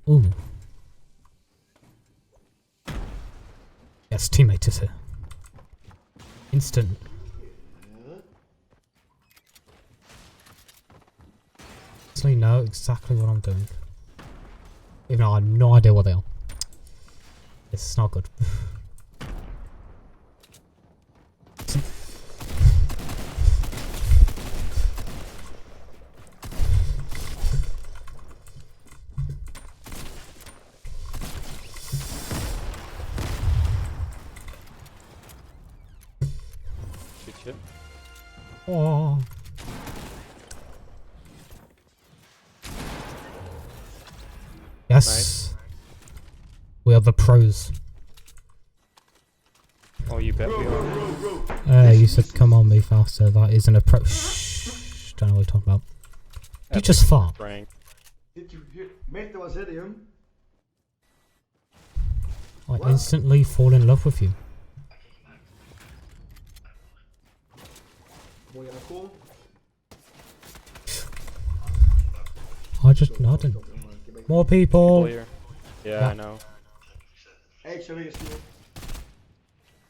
S1: Ooh. Yes, teammate is here. Instant. Actually know exactly what I'm doing. Even though I have no idea what they are. This is not good.
S8: Good shit.
S1: Oh. Yes.
S8: Nice.
S1: We are the pros.
S8: Oh, you bet we are.
S1: You said come on me faster. That isn't a pro. Shh. Don't know what you're talking about. You just fart.
S8: Frank.
S6: Did you hear? Merk, wat zei je hem?
S1: I instantly fall in love with you.
S6: Boy, you're cool.
S1: I just nodded. More people!
S8: Here. Yeah,
S1: Ja.
S8: I know.
S6: Hey, ik zou weer sturen.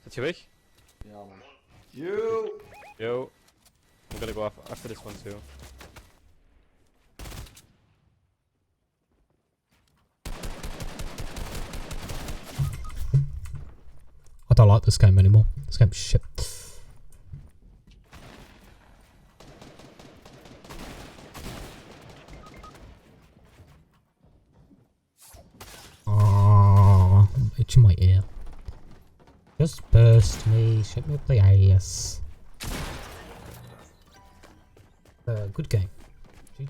S8: Zit je weg?
S6: Ja, man. You!
S8: Yo. I'm gonna go after this one too.
S1: I don't like this game anymore. This game's shit. Ah, itching my ear. Just burst me, shit me up the ass. Good game. GG.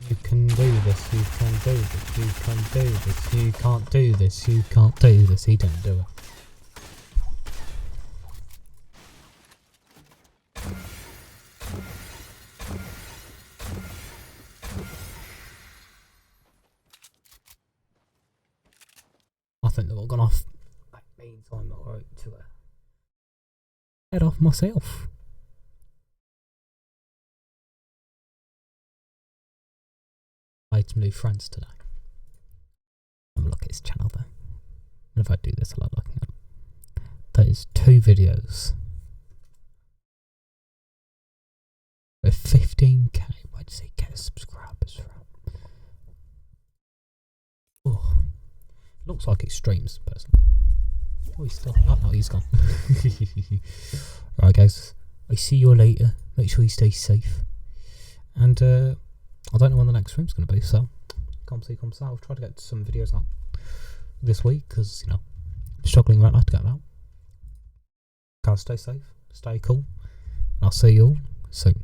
S1: You can do this, you can do this, you can do this, you can't do this, you can't do this. He didn't do it. I think they've all gone off. That means I'm alright to head off myself. I made some new friends today. I'm gonna look at his channel though. And if I do this, I like looking at them. There's 2 videos with 15k. Why does he get subscribers from? Oh, looks like it streams personally. Oh, he's still. Oh no, he's gone. Right, guys. I see you later. Make sure you stay safe. And I don't know when the next stream's going to be, so come see, come see. I'll try to get some videos out this week because, you know, I'm struggling right now to get them out. Guys, stay safe, stay cool, and I'll see you all soon.